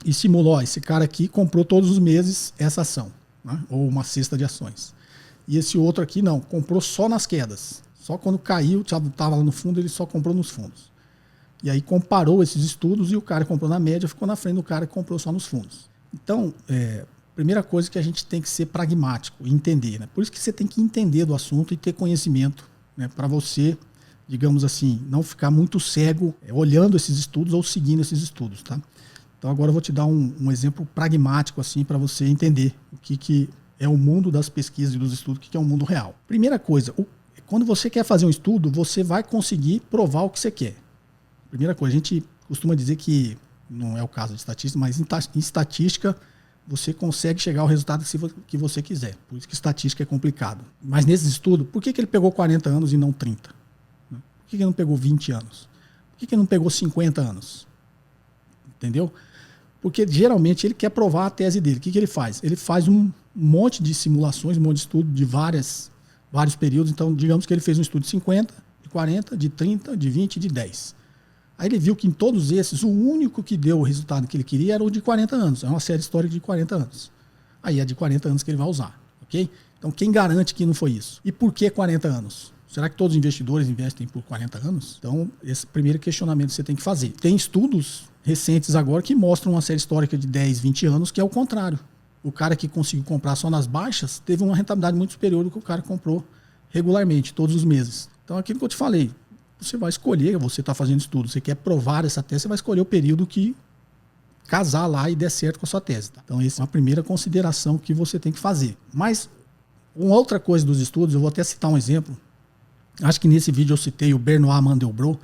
e simula, esse cara aqui comprou todos os meses essa ação, né? Ou uma cesta de ações. E esse outro aqui não, comprou só nas quedas. Só quando caiu, estava lá no fundo, ele só comprou nos fundos. E aí comparou esses estudos e o cara que comprou na média ficou na frente do cara que comprou só nos fundos. Então, primeira coisa que a gente tem que ser pragmático e entender, né? Por isso que você tem que entender do assunto e ter conhecimento, né? Para você, digamos assim, não ficar muito cego olhando esses estudos ou seguindo esses estudos, tá? Então agora eu vou te dar um exemplo pragmático assim para você entender o que é o mundo das pesquisas e dos estudos, o que é o mundo real. Primeira coisa, quando você quer fazer um estudo, você vai conseguir provar o que você quer. Primeira coisa, a gente costuma dizer que, não é o caso de estatística, mas em estatística você consegue chegar ao resultado que você quiser. Por isso que estatística é complicado. Mas nesse estudo, por que ele pegou 40 anos e não 30? Por que ele não pegou 20 anos? Por que ele não pegou 50 anos? Entendeu? Porque geralmente ele quer provar a tese dele. O que ele faz? Ele faz um monte de simulações, um monte de estudo de vários períodos. Então, digamos que ele fez um estudo de 50, de 40, de 30, de 20 e de 10. Aí ele viu que em todos esses, o único que deu o resultado que ele queria era o de 40 anos. É uma série histórica de 40 anos. Aí é de 40 anos que ele vai usar. Ok? Então, quem garante que não foi isso? E por que 40 anos? Será que todos os investidores investem por 40 anos? Então, esse primeiro questionamento você tem que fazer. Tem estudos recentes agora que mostram uma série histórica de 10, 20 anos, que é o contrário. O cara que conseguiu comprar só nas baixas teve uma rentabilidade muito superior do que o cara comprou regularmente, todos os meses. Então, aquilo que eu te falei, você vai escolher, você está fazendo estudo, você quer provar essa tese, você vai escolher o período que casar lá e der certo com a sua tese. Tá? Então, essa é uma primeira consideração que você tem que fazer. Mas, uma outra coisa dos estudos, eu vou até citar um exemplo. Acho que nesse vídeo eu citei o Benoit Mandelbrot.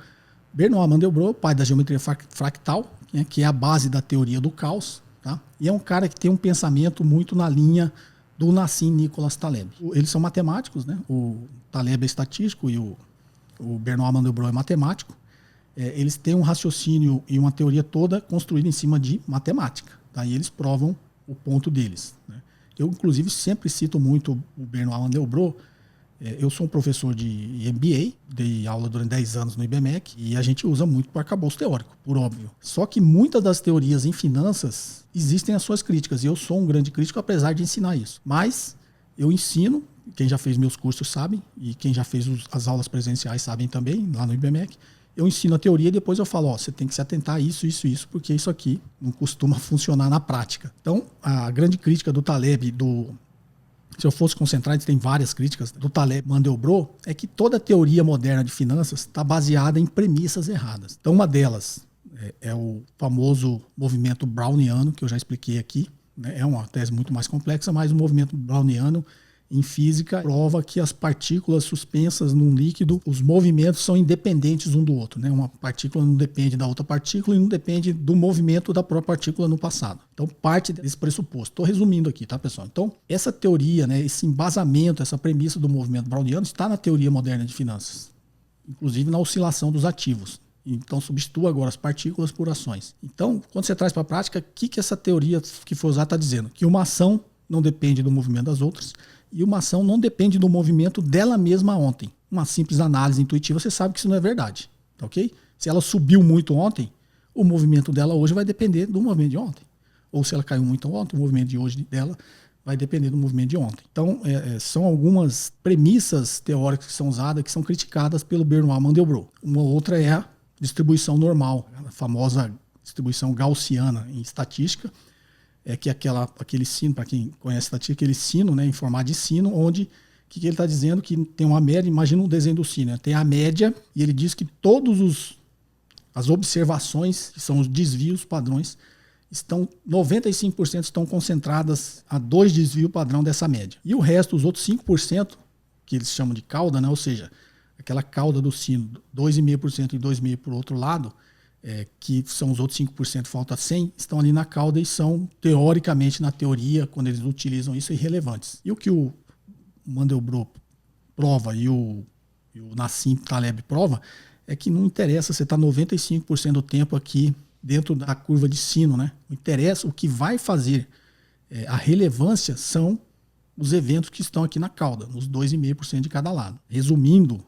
Benoit Mandelbrot, pai da geometria fractal, né, que é a base da teoria do caos. Tá? E é um cara que tem um pensamento muito na linha do Nassim Nicholas Taleb. Eles são matemáticos, né? O Taleb é estatístico e o Benoit Mandelbrot é matemático. Eles têm um raciocínio e uma teoria toda construída em cima de matemática. Tá? E eles provam o ponto deles. Né? Eu, inclusive, sempre cito muito o Benoit Mandelbrot. Eu sou um professor de MBA, dei aula durante 10 anos no IBMEC e a gente usa muito para arcabouço teórico, por óbvio. Só que muitas das teorias em finanças existem as suas críticas e eu sou um grande crítico apesar de ensinar isso. Mas eu ensino, quem já fez meus cursos sabe e quem já fez as aulas presenciais sabem também, lá no IBMEC. Eu ensino a teoria e depois eu falo, você tem que se atentar a isso, porque isso aqui não costuma funcionar na prática. Então, a grande crítica do Taleb, se eu fosse concentrar, tem várias críticas do Taleb Mandelbrot, é que toda a teoria moderna de finanças está baseada em premissas erradas. Então, uma delas é o famoso movimento browniano, que eu já expliquei aqui. Né? É uma tese muito mais complexa, mas o movimento browniano em física prova que as partículas suspensas num líquido, os movimentos são independentes um do outro. Né? Uma partícula não depende da outra partícula e não depende do movimento da própria partícula no passado. Então, parte desse pressuposto. Estou resumindo aqui, tá, pessoal? Então, essa teoria, né, esse embasamento, essa premissa do movimento browniano está na teoria moderna de finanças, inclusive na oscilação dos ativos. Então, substitua agora as partículas por ações. Então, quando você traz para a prática, o que essa teoria que foi usada está dizendo? Que uma ação não depende do movimento das outras e uma ação não depende do movimento dela mesma ontem. Uma simples análise intuitiva, você sabe que isso não é verdade. Tá ok? Se ela subiu muito ontem, o movimento dela hoje vai depender do movimento de ontem. Ou se ela caiu muito ontem, o movimento de hoje dela vai depender do movimento de ontem. Então, são algumas premissas teóricas que são usadas, que são criticadas pelo Benoit Mandelbrot. Uma outra é a distribuição normal, a famosa distribuição gaussiana em estatística, que é aquele sino, para quem conhece estatística, aquele sino, né, em formato de sino, onde o que ele está dizendo? Que tem uma média, imagina um desenho do sino, né, tem a média e ele diz que todas as observações, que são os desvios padrões, 95% estão concentradas a 2 desvios padrão dessa média. E o resto, os outros 5%, que eles chamam de cauda, né, ou seja, aquela cauda do sino, 2,5% e 2,5% por outro lado, que são os outros 5%, falta 100%, estão ali na cauda e são, teoricamente, na teoria, quando eles utilizam isso, irrelevantes. E o que o Mandelbrot prova e o Nassim Taleb prova é que não interessa você estar 95% do tempo aqui dentro da curva de sino, né? Não interessa, o que vai fazer a relevância são os eventos que estão aqui na cauda, nos 2,5% de cada lado. Resumindo,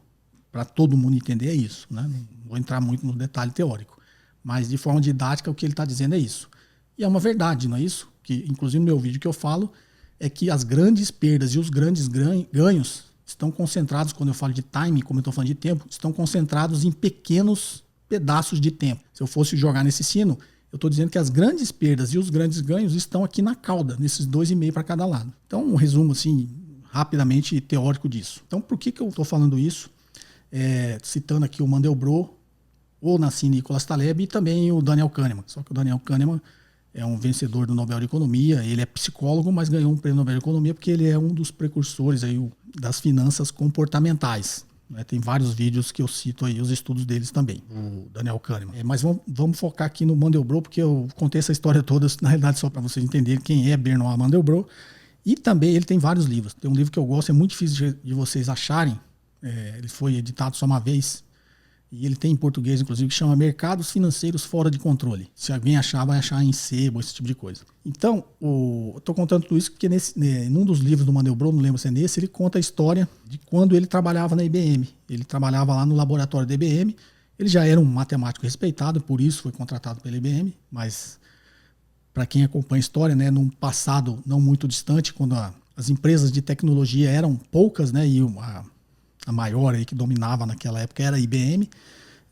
para todo mundo entender, é isso. Né? Não vou entrar muito no detalhe teórico. Mas, de forma didática, o que ele está dizendo é isso. E é uma verdade, não é isso? Que, inclusive, no meu vídeo que eu falo, é que as grandes perdas e os grandes ganhos estão concentrados, quando eu falo de timing, como eu estou falando de tempo, estão concentrados em pequenos pedaços de tempo. Se eu fosse jogar nesse sino, eu estou dizendo que as grandes perdas e os grandes ganhos estão aqui na cauda, nesses 2,5% para cada lado. Então, um resumo, assim, rapidamente teórico disso. Então, por que eu estou falando isso? Citando aqui o Mandelbrot, o Nassim Nicholas Taleb e também o Daniel Kahneman. Só que o Daniel Kahneman é um vencedor do Nobel de Economia, ele é psicólogo, mas ganhou um prêmio Nobel de Economia porque ele é um dos precursores aí das finanças comportamentais. né? Tem vários vídeos que eu cito aí, os estudos deles também, o Daniel Kahneman. Mas vamos focar aqui no Mandelbrot, porque eu contei essa história toda, na realidade, só para vocês entenderem quem é Bernard Mandelbrot. E também ele tem vários livros. Tem um livro que eu gosto, é muito difícil de vocês acharem. Ele foi editado só uma vez. E ele tem em português, inclusive, que chama Mercados Financeiros Fora de Controle. Se alguém achar, vai achar em sebo, esse tipo de coisa. Então, eu estou contando tudo isso porque num dos livros do Mandelbrot, não lembro se é nesse, ele conta a história de quando ele trabalhava na IBM. Ele trabalhava lá no laboratório da IBM. Ele já era um matemático respeitado, por isso foi contratado pela IBM. Mas, para quem acompanha a história, né, num passado não muito distante, quando as empresas de tecnologia eram poucas, né, e a maior aí que dominava naquela época era a IBM,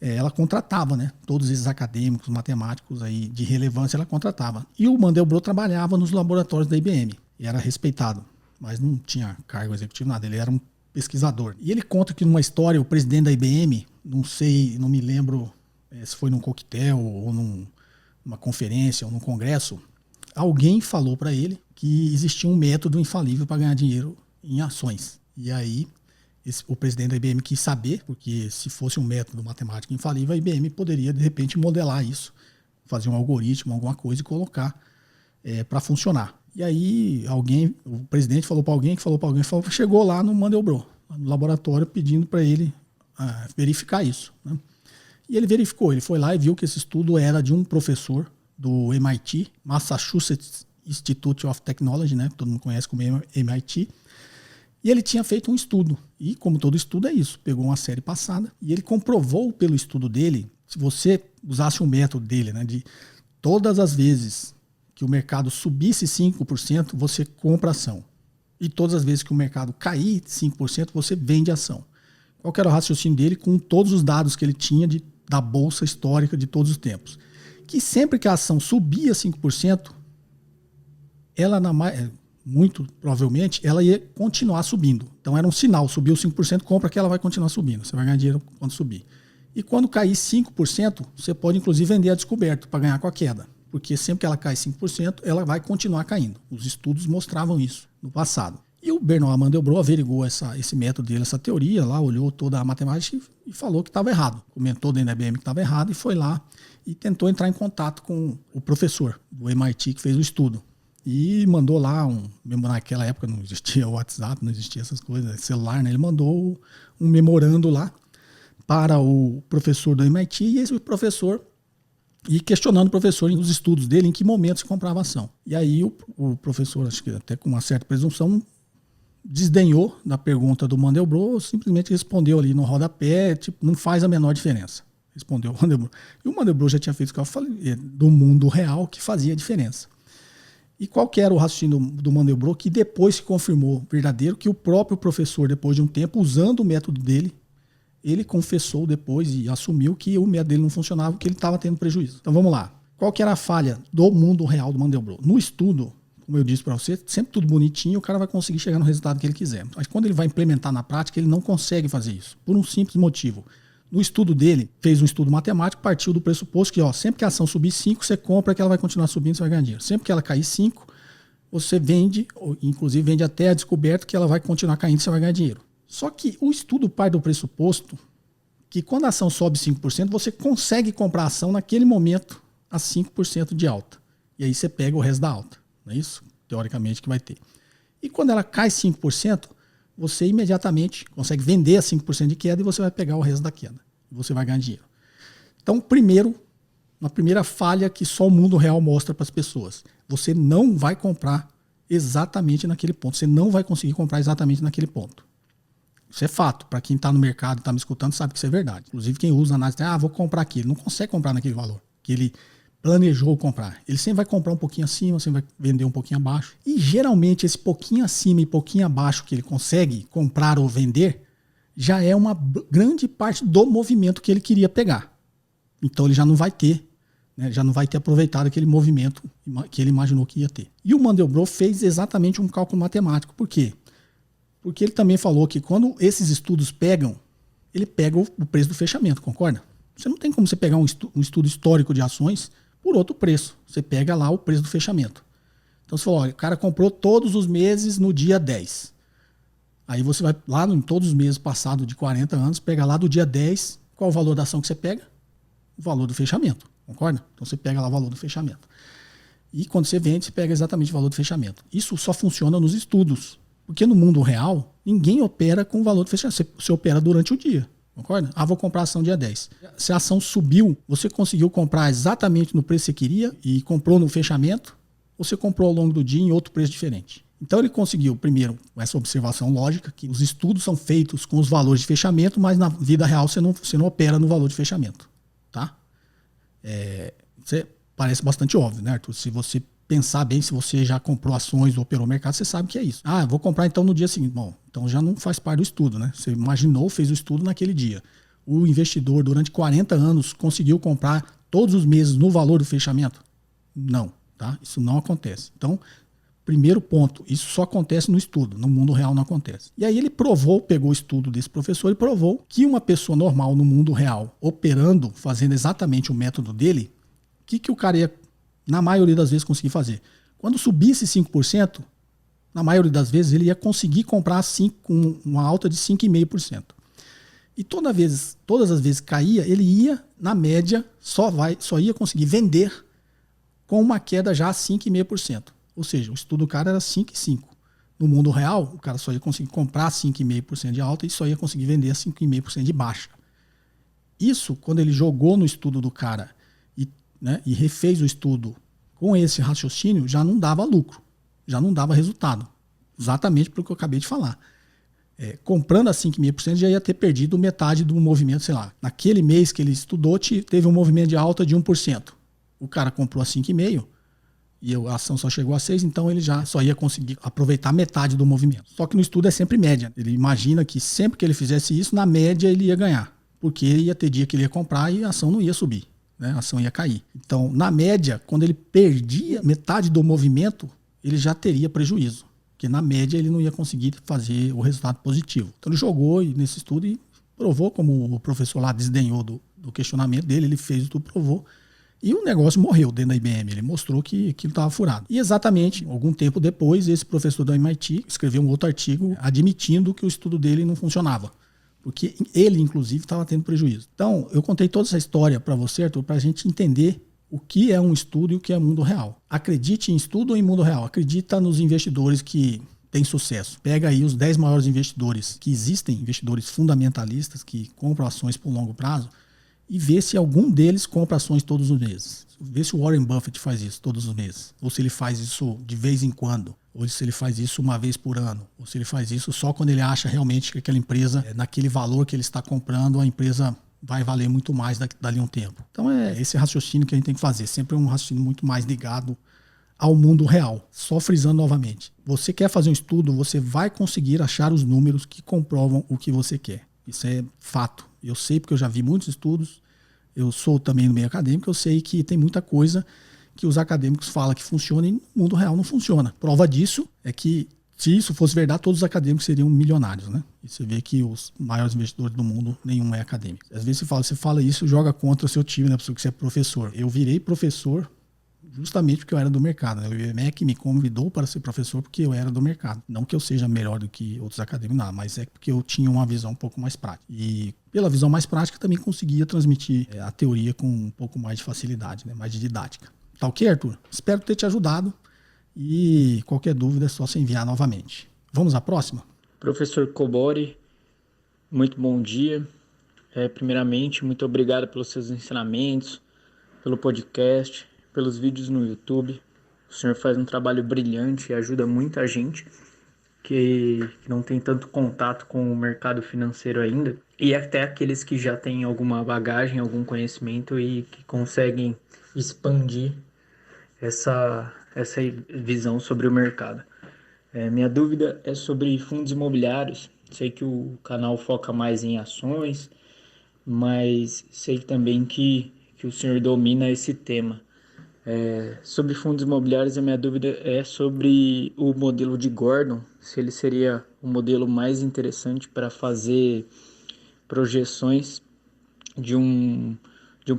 ela contratava, né? Todos esses acadêmicos, matemáticos aí de relevância, ela contratava. E o Mandelbrot trabalhava nos laboratórios da IBM e era respeitado, mas não tinha cargo executivo, nada, ele era um pesquisador. E ele conta que numa história, o presidente da IBM, não me lembro se foi num coquetel ou numa conferência ou num congresso, alguém falou para ele que existia um método infalível para ganhar dinheiro em ações. E aí o presidente da IBM quis saber, porque se fosse um método matemático infalível, a IBM poderia, de repente, modelar isso, fazer um algoritmo, alguma coisa e colocar para funcionar. E aí o presidente falou para alguém, chegou lá no Mandelbrot, no laboratório, pedindo para ele verificar isso, né? E ele verificou, ele foi lá e viu que esse estudo era de um professor do MIT, Massachusetts Institute of Technology, né? Todo mundo conhece como MIT. E ele tinha feito um estudo. E como todo estudo é isso, pegou uma série passada e ele comprovou pelo estudo dele, se você usasse um método dele, né, de todas as vezes que o mercado subisse 5%, você compra ação. E todas as vezes que o mercado cair 5%, você vende ação. Qual que era o raciocínio dele com todos os dados que ele tinha da bolsa histórica de todos os tempos? Que sempre que a ação subia 5%, ela muito provavelmente, ela ia continuar subindo. Então era um sinal, subiu 5%, compra que ela vai continuar subindo. Você vai ganhar dinheiro quando subir. E quando cair 5%, você pode inclusive vender a descoberto para ganhar com a queda. Porque sempre que ela cai 5%, ela vai continuar caindo. Os estudos mostravam isso no passado. E o Bernard Mandelbrot averigou esse método dele, essa teoria, lá olhou toda a matemática e falou que estava errado. Comentou dentro da IBM que estava errado e foi lá e tentou entrar em contato com o professor do MIT que fez o estudo. E mandou lá, mesmo naquela época não existia o WhatsApp, não existia essas coisas, celular, né? Ele mandou um memorando lá para o professor do MIT e esse professor, e questionando o professor nos estudos dele em que momento se comprava ação. E aí o professor, acho que até com uma certa presunção, desdenhou da pergunta do Mandelbrot, simplesmente respondeu ali no rodapé, tipo, não faz a menor diferença. Respondeu o Mandelbrot. E o Mandelbrot já tinha feito o que eu falei, do mundo real que fazia diferença. E qual que era o raciocínio do Mandelbrot, que depois se confirmou verdadeiro, que o próprio professor, depois de um tempo, usando o método dele, ele confessou depois e assumiu que o método dele não funcionava, que ele estava tendo prejuízo. Então vamos lá. Qual que era a falha do mundo real do Mandelbrot? No estudo, como eu disse para você, sempre tudo bonitinho, o cara vai conseguir chegar no resultado que ele quiser. Mas quando ele vai implementar na prática, ele não consegue fazer isso, por um simples motivo. No estudo dele, fez um estudo matemático, partiu do pressuposto que sempre que a ação subir 5, você compra que ela vai continuar subindo, você vai ganhar dinheiro. Sempre que ela cair 5, você vende, ou inclusive vende até a descoberta que ela vai continuar caindo, você vai ganhar dinheiro. Só que o estudo parte do pressuposto que quando a ação sobe 5%, você consegue comprar a ação naquele momento a 5% de alta. E aí você pega o resto da alta. Não é isso? Teoricamente que vai ter. E quando ela cai 5%, você imediatamente consegue vender a 5% de queda e você vai pegar o resto da queda. E você vai ganhar dinheiro. Então, uma primeira falha que só o mundo real mostra para as pessoas. Você não vai comprar exatamente naquele ponto. Você não vai conseguir comprar exatamente naquele ponto. Isso é fato. Para quem está no mercado e está me escutando, sabe que isso é verdade. Inclusive, quem usa análise, vou comprar aqui. Ele não consegue comprar naquele valor que ele planejou comprar. Ele sempre vai comprar um pouquinho acima, sempre vai vender um pouquinho abaixo. E geralmente esse pouquinho acima e pouquinho abaixo que ele consegue comprar ou vender já é uma grande parte do movimento que ele queria pegar. Então ele já não vai ter, né, já não vai ter aproveitado aquele movimento que ele imaginou que ia ter. E o Mandelbrot fez exatamente um cálculo matemático. Por quê? Porque ele também falou que quando esses estudos pegam, ele pega o preço do fechamento, concorda? Você não tem como você pegar um estudo histórico de ações por outro preço. Você pega lá o preço do fechamento. Então você falou, o cara comprou todos os meses no dia 10. Aí você vai lá em todos os meses passados de 40 anos, pega lá do dia 10, qual o valor da ação que você pega? O valor do fechamento, concorda? Então você pega lá o valor do fechamento. E quando você vende, você pega exatamente o valor do fechamento. Isso só funciona nos estudos, porque no mundo real, ninguém opera com o valor do fechamento. Você opera durante o dia, concorda? Vou comprar a ação dia 10. Se a ação subiu, você conseguiu comprar exatamente no preço que você queria e comprou no fechamento, ou você comprou ao longo do dia em outro preço diferente. Então ele conseguiu, primeiro, essa observação lógica, que os estudos são feitos com os valores de fechamento, mas na vida real você não opera no valor de fechamento. Tá? Parece bastante óbvio, né, Arthur? Se você pensar bem, se você já comprou ações ou operou o mercado, você sabe que é isso. Eu vou comprar então no dia seguinte. Bom, então já não faz parte do estudo, né? Você imaginou, fez o estudo naquele dia. O investidor, durante 40 anos, conseguiu comprar todos os meses no valor do fechamento? Não, tá? Isso não acontece. Então, primeiro ponto, isso só acontece no estudo, no mundo real não acontece. E aí ele pegou o estudo desse professor e provou que uma pessoa normal no mundo real, operando, fazendo exatamente o método dele, o que o cara ia, na maioria das vezes, conseguir fazer? Quando subisse 5%, na maioria das vezes ele ia conseguir comprar com uma alta de 5,5%. E todas as vezes que caía, ele ia, na média, só ia conseguir vender com uma queda já a 5,5%. Ou seja, o estudo do cara era 5,5%. No mundo real, o cara só ia conseguir comprar 5,5% de alta e só ia conseguir vender a 5,5% de baixa. Isso, quando ele jogou no estudo do cara e refez o estudo com esse raciocínio, já não dava lucro, já não dava resultado. Exatamente pelo que eu acabei de falar. Comprando a 5,5% já ia ter perdido metade do movimento, sei lá. Naquele mês que ele estudou, teve um movimento de alta de 1%. O cara comprou a 5,5% e a ação só chegou a 6%, então ele já só ia conseguir aproveitar metade do movimento. Só que no estudo é sempre média. Ele imagina que sempre que ele fizesse isso, na média ele ia ganhar. Porque ia ter dia que ele ia comprar e a ação não ia subir, né? A ação ia cair. Então, na média, quando ele perdia metade do movimento, ele já teria prejuízo. Porque na média ele não ia conseguir fazer o resultado positivo. Então ele jogou nesse estudo e provou, como o professor lá desdenhou do questionamento dele, ele fez o estudo, provou. E o negócio morreu dentro da IBM, ele mostrou que aquilo estava furado. E exatamente, algum tempo depois, esse professor da MIT escreveu um outro artigo admitindo que o estudo dele não funcionava. Porque ele, inclusive, estava tendo prejuízo. Então, eu contei toda essa história para você, Arthur, para a gente entender o que é um estudo e o que é mundo real. Acredite em estudo ou em mundo real? Acredita nos investidores que têm sucesso. Pega aí os 10 maiores investidores que existem, investidores fundamentalistas que compram ações por longo prazo, e vê se algum deles compra ações todos os meses. Vê se o Warren Buffett faz isso todos os meses. Ou se ele faz isso de vez em quando. Ou se ele faz isso uma vez por ano. Ou se ele faz isso só quando ele acha realmente que aquela empresa, naquele valor que ele está comprando, a empresa vai valer muito mais dali a um tempo. Então é esse raciocínio que a gente tem que fazer. Sempre um raciocínio muito mais ligado ao mundo real. Só frisando novamente. Você quer fazer um estudo, você vai conseguir achar os números que comprovam o que você quer. Isso é fato. Eu sei porque eu já vi muitos estudos, eu sou também no meio acadêmico, eu sei que tem muita coisa que os acadêmicos falam que funciona e no mundo real não funciona. Prova disso é que, se isso fosse verdade, todos os acadêmicos seriam milionários, né? E você vê que os maiores investidores do mundo, nenhum é acadêmico. Às vezes você fala isso, joga contra o seu time, né? Porque você é professor. Eu virei professor justamente porque eu era do mercado, né? O IBMEC me convidou para ser professor porque eu era do mercado. Não que eu seja melhor do que outros acadêmicos, não, mas é porque eu tinha uma visão um pouco mais prática. E pela visão mais prática também conseguia transmitir a teoria com um pouco mais de facilidade, né? Mais de didática. Tá ok, Arthur? Espero ter te ajudado e qualquer dúvida é só você enviar novamente. Vamos à próxima? Professor Cobori, muito bom dia. Primeiramente, muito obrigado pelos seus ensinamentos, pelo podcast, pelos vídeos no YouTube. O senhor faz um trabalho brilhante e ajuda muita gente que não tem tanto contato com o mercado financeiro ainda, e até aqueles que já têm alguma bagagem, algum conhecimento e que conseguem expandir essa visão sobre o mercado. Minha dúvida é sobre fundos imobiliários. Sei que o canal foca mais em ações, mas sei também que o senhor domina esse tema. Sobre fundos imobiliários, a minha dúvida é sobre o modelo de Gordon, se ele seria o modelo mais interessante para fazer projeções de um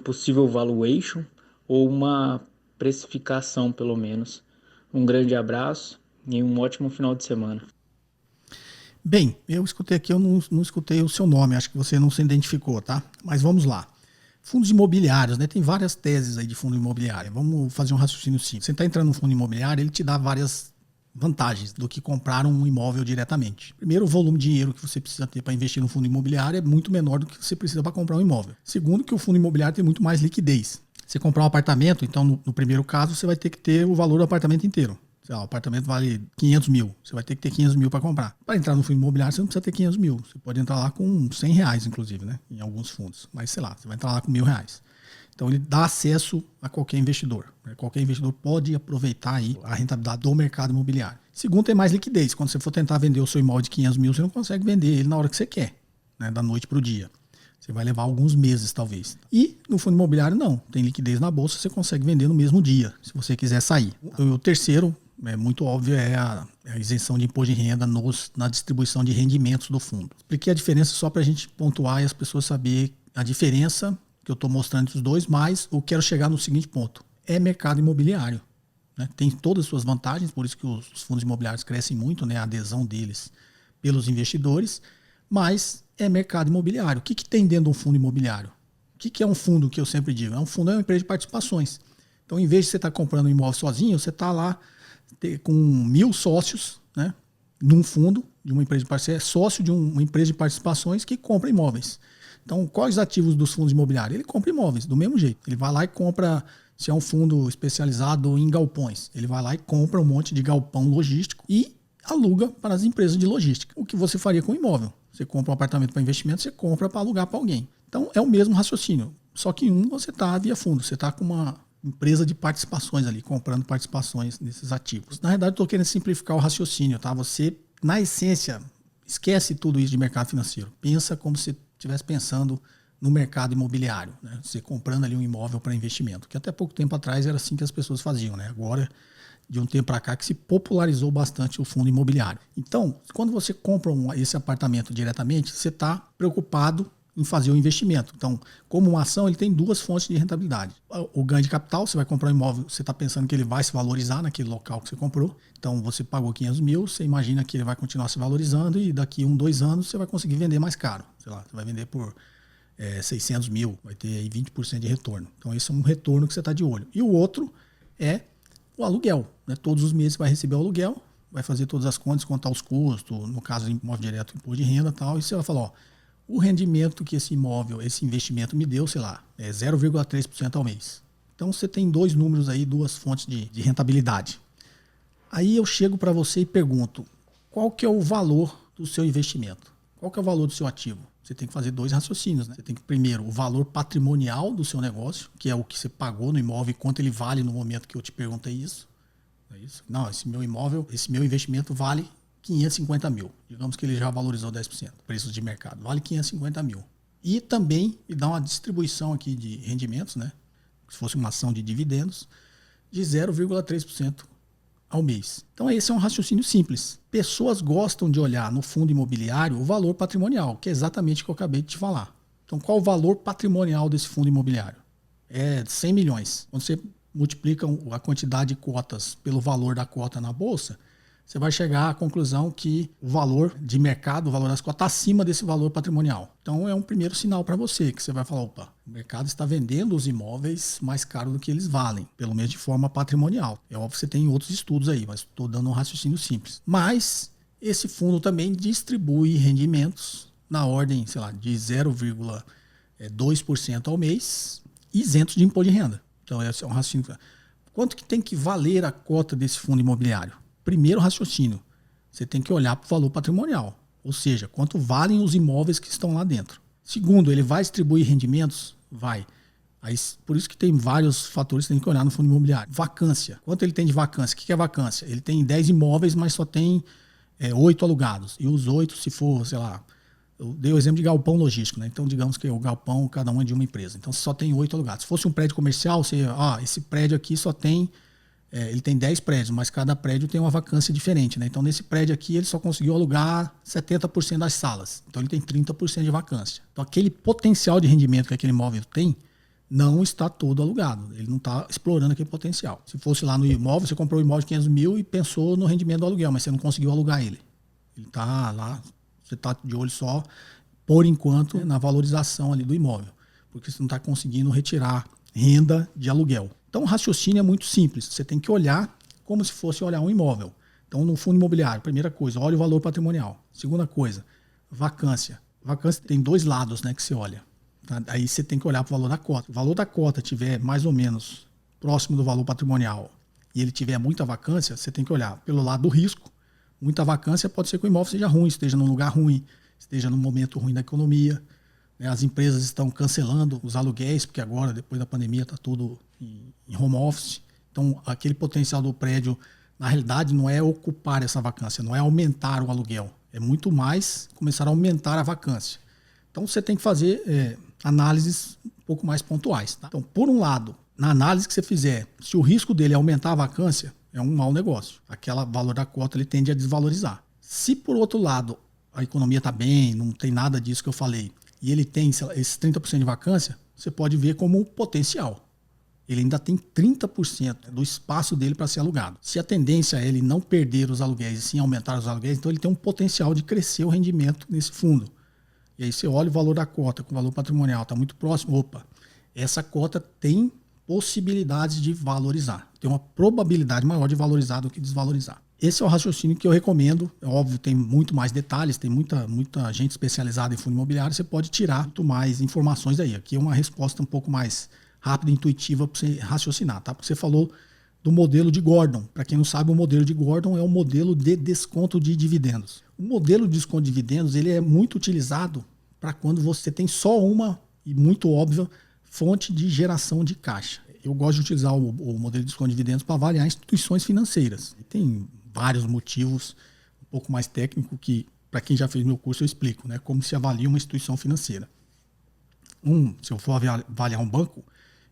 possível valuation ou uma precificação, pelo menos. Um grande abraço e um ótimo final de semana. Bem, eu escutei aqui, eu não escutei o seu nome, acho que você não se identificou, tá? Mas vamos lá. Fundos imobiliários, né? Tem várias teses aí de fundo imobiliário. Vamos fazer um raciocínio simples. Você está entrando no fundo imobiliário, ele te dá várias vantagens do que comprar um imóvel diretamente. Primeiro, o volume de dinheiro que você precisa ter para investir no fundo imobiliário é muito menor do que você precisa para comprar um imóvel. Segundo, que o fundo imobiliário tem muito mais liquidez. Você comprar um apartamento, então no primeiro caso você vai ter que ter o valor do apartamento inteiro. Sei lá, o apartamento vale 500 mil, você vai ter que ter 500 mil para comprar. Para entrar no fundo imobiliário você não precisa ter 500 mil, você pode entrar lá com 100 reais inclusive, né? Em alguns fundos, mas sei lá, você vai entrar lá com 1.000 reais. Então ele dá acesso a qualquer investidor. Né? Qualquer investidor pode aproveitar aí a rentabilidade do mercado imobiliário. Segundo, tem mais liquidez. Quando você for tentar vender o seu imóvel de 500 mil, você não consegue vender ele na hora que você quer, né? Da noite para o dia. Você vai levar alguns meses, talvez. E no fundo imobiliário, não. Tem liquidez na bolsa, você consegue vender no mesmo dia, se você quiser sair. O terceiro, muito óbvio, é a isenção de imposto de renda na distribuição de rendimentos do fundo. Expliquei a diferença só para a gente pontuar e as pessoas saberem a diferença que eu estou mostrando entre os dois, mas eu quero chegar no seguinte ponto. É mercado imobiliário. Né? Tem todas as suas vantagens, por isso que os fundos imobiliários crescem muito, né? A adesão deles pelos investidores, mas é mercado imobiliário. O que tem dentro de um fundo imobiliário? O que é um fundo que eu sempre digo? Um fundo é uma empresa de participações. Então, em vez de você estar comprando um imóvel sozinho, você está lá com 1.000 sócios, né? Num fundo de uma empresa de participações, é sócio de uma empresa de participações que compra imóveis. Então, quais ativos dos fundos imobiliários? Ele compra imóveis, do mesmo jeito. Ele vai lá e compra, se é um fundo especializado em galpões, ele vai lá e compra um monte de galpão logístico e aluga para as empresas de logística. O que você faria com o imóvel? Você compra um apartamento para investimento, você compra para alugar para alguém. Então, é o mesmo raciocínio. Só que você está via fundo, você está com uma empresa de participações ali, comprando participações nesses ativos. Na verdade, eu estou querendo simplificar o raciocínio, tá? Você, na essência, esquece tudo isso de mercado financeiro. Pensa como se estivesse pensando no mercado imobiliário, né? Você comprando ali um imóvel para investimento, que até pouco tempo atrás era assim que as pessoas faziam, né? Agora, de um tempo para cá, que se popularizou bastante o fundo imobiliário. Então, quando você compra esse apartamento diretamente, você está preocupado em fazer o investimento. Então, como uma ação, ele tem duas fontes de rentabilidade. O ganho de capital, você vai comprar um imóvel, você está pensando que ele vai se valorizar naquele local que você comprou. Então, você pagou 500 mil, você imagina que ele vai continuar se valorizando e daqui 2 anos você vai conseguir vender mais caro. Sei lá, você vai vender por 600 mil, vai ter aí 20% de retorno. Então, esse é um retorno que você está de olho. E o outro é o aluguel. Né? Todos os meses você vai receber o aluguel, vai fazer todas as contas, contar os custos, no caso de imóvel direto, imposto de renda e tal, e você vai falar, ó, o rendimento que esse imóvel, esse investimento me deu, sei lá, é 0,3% ao mês. Então você tem 2 números aí, 2 fontes de rentabilidade. Aí eu chego para você e pergunto, qual que é o valor do seu investimento? Qual que é o valor do seu ativo? Você tem que fazer 2 raciocínios, né? Você tem que, primeiro, o valor patrimonial do seu negócio, que é o que você pagou no imóvel e quanto ele vale no momento que eu te perguntei isso. É isso? Não, esse meu imóvel, esse meu investimento vale 550 mil. Digamos que ele já valorizou 10%. Preços de mercado. Vale 550 mil. E também me dá uma distribuição aqui de rendimentos, né? Se fosse uma ação de dividendos, de 0,3% ao mês. Então esse é um raciocínio simples. Pessoas gostam de olhar no fundo imobiliário o valor patrimonial, que é exatamente o que eu acabei de te falar. Então qual o valor patrimonial desse fundo imobiliário? É 100 milhões. Quando você multiplica a quantidade de cotas pelo valor da cota na bolsa, você vai chegar à conclusão que o valor de mercado, o valor das cotas, está acima desse valor patrimonial. Então é um primeiro sinal para você, que você vai falar, opa, o mercado está vendendo os imóveis mais caro do que eles valem, pelo menos de forma patrimonial. É óbvio que você tem outros estudos aí, mas estou dando um raciocínio simples. Mas esse fundo também distribui rendimentos na ordem, sei lá, de 0,2% ao mês, isentos de imposto de renda. Então esse é um raciocínio. Quanto que tem que valer a cota desse fundo imobiliário? Primeiro raciocínio, você tem que olhar para o valor patrimonial, ou seja, quanto valem os imóveis que estão lá dentro. Segundo, ele vai distribuir rendimentos? Vai. Aí, por isso que tem vários fatores que você tem que olhar no fundo imobiliário. Vacância. Quanto ele tem de vacância? O que é vacância? Ele tem 10 imóveis, mas só tem 8 alugados. E os 8, se for, sei lá, eu dei o exemplo de galpão logístico, né? Então, digamos que o galpão, cada um é de uma empresa. Então, só tem 8 alugados. Se fosse um prédio comercial, esse prédio aqui só tem... ele tem 10 prédios, mas cada prédio tem uma vacância diferente, né? Então, nesse prédio aqui, ele só conseguiu alugar 70% das salas. Então, ele tem 30% de vacância. Então, aquele potencial de rendimento que aquele imóvel tem não está todo alugado. Ele não está explorando aquele potencial. Se fosse lá no imóvel, você comprou um imóvel de 500 mil e pensou no rendimento do aluguel, mas você não conseguiu alugar ele. Ele está lá Você está de olho só, por enquanto, na valorização ali do imóvel, porque você não está conseguindo retirar renda de aluguel. Então o raciocínio é muito simples, você tem que olhar como se fosse olhar um imóvel. Então no fundo imobiliário, primeira coisa, olha o valor patrimonial. Segunda coisa, vacância. Vacância tem 2 lados, né, que você olha. Tá? Aí você tem que olhar para o valor da cota. Se o valor da cota estiver mais ou menos próximo do valor patrimonial e ele tiver muita vacância, você tem que olhar pelo lado do risco. Muita vacância pode ser que o imóvel seja ruim, esteja num lugar ruim, esteja num momento ruim da economia. Né? As empresas estão cancelando os aluguéis, porque agora, depois da pandemia, está tudo em home office. Então, aquele potencial do prédio, na realidade, não é ocupar essa vacância, não é aumentar o aluguel. É muito mais começar a aumentar a vacância. Então, você tem que fazer análises um pouco mais pontuais. Tá? Então, por um lado, na análise que você fizer, se o risco dele é aumentar a vacância, é um mau negócio. Aquele valor da cota ele tende a desvalorizar. Se, por outro lado, a economia está bem, não tem nada disso que eu falei, e ele tem esses 30% de vacância, você pode ver como potencial. Ele ainda tem 30% do espaço dele para ser alugado. Se a tendência é ele não perder os aluguéis e sim aumentar os aluguéis, então ele tem um potencial de crescer o rendimento nesse fundo. E aí você olha o valor da cota com o valor patrimonial, está muito próximo. Opa, essa cota tem possibilidades de valorizar. Tem uma probabilidade maior de valorizar do que desvalorizar. Esse é o raciocínio que eu recomendo. É óbvio, tem muito mais detalhes, tem muita gente especializada em fundo imobiliário, você pode tirar muito mais informações daí. Aqui é uma resposta um pouco mais rápida e intuitiva para você raciocinar, tá? Porque você falou do modelo de Gordon. Para quem não sabe, o modelo de Gordon é o modelo de desconto de dividendos. O modelo de desconto de dividendos ele é muito utilizado para quando você tem só uma, e muito óbvia, fonte de geração de caixa. Eu gosto de utilizar o modelo de desconto de dividendos para avaliar instituições financeiras. E tem vários motivos, um pouco mais técnico, que para quem já fez meu curso eu explico, né? Como se avalia uma instituição financeira. Se eu for avaliar um banco,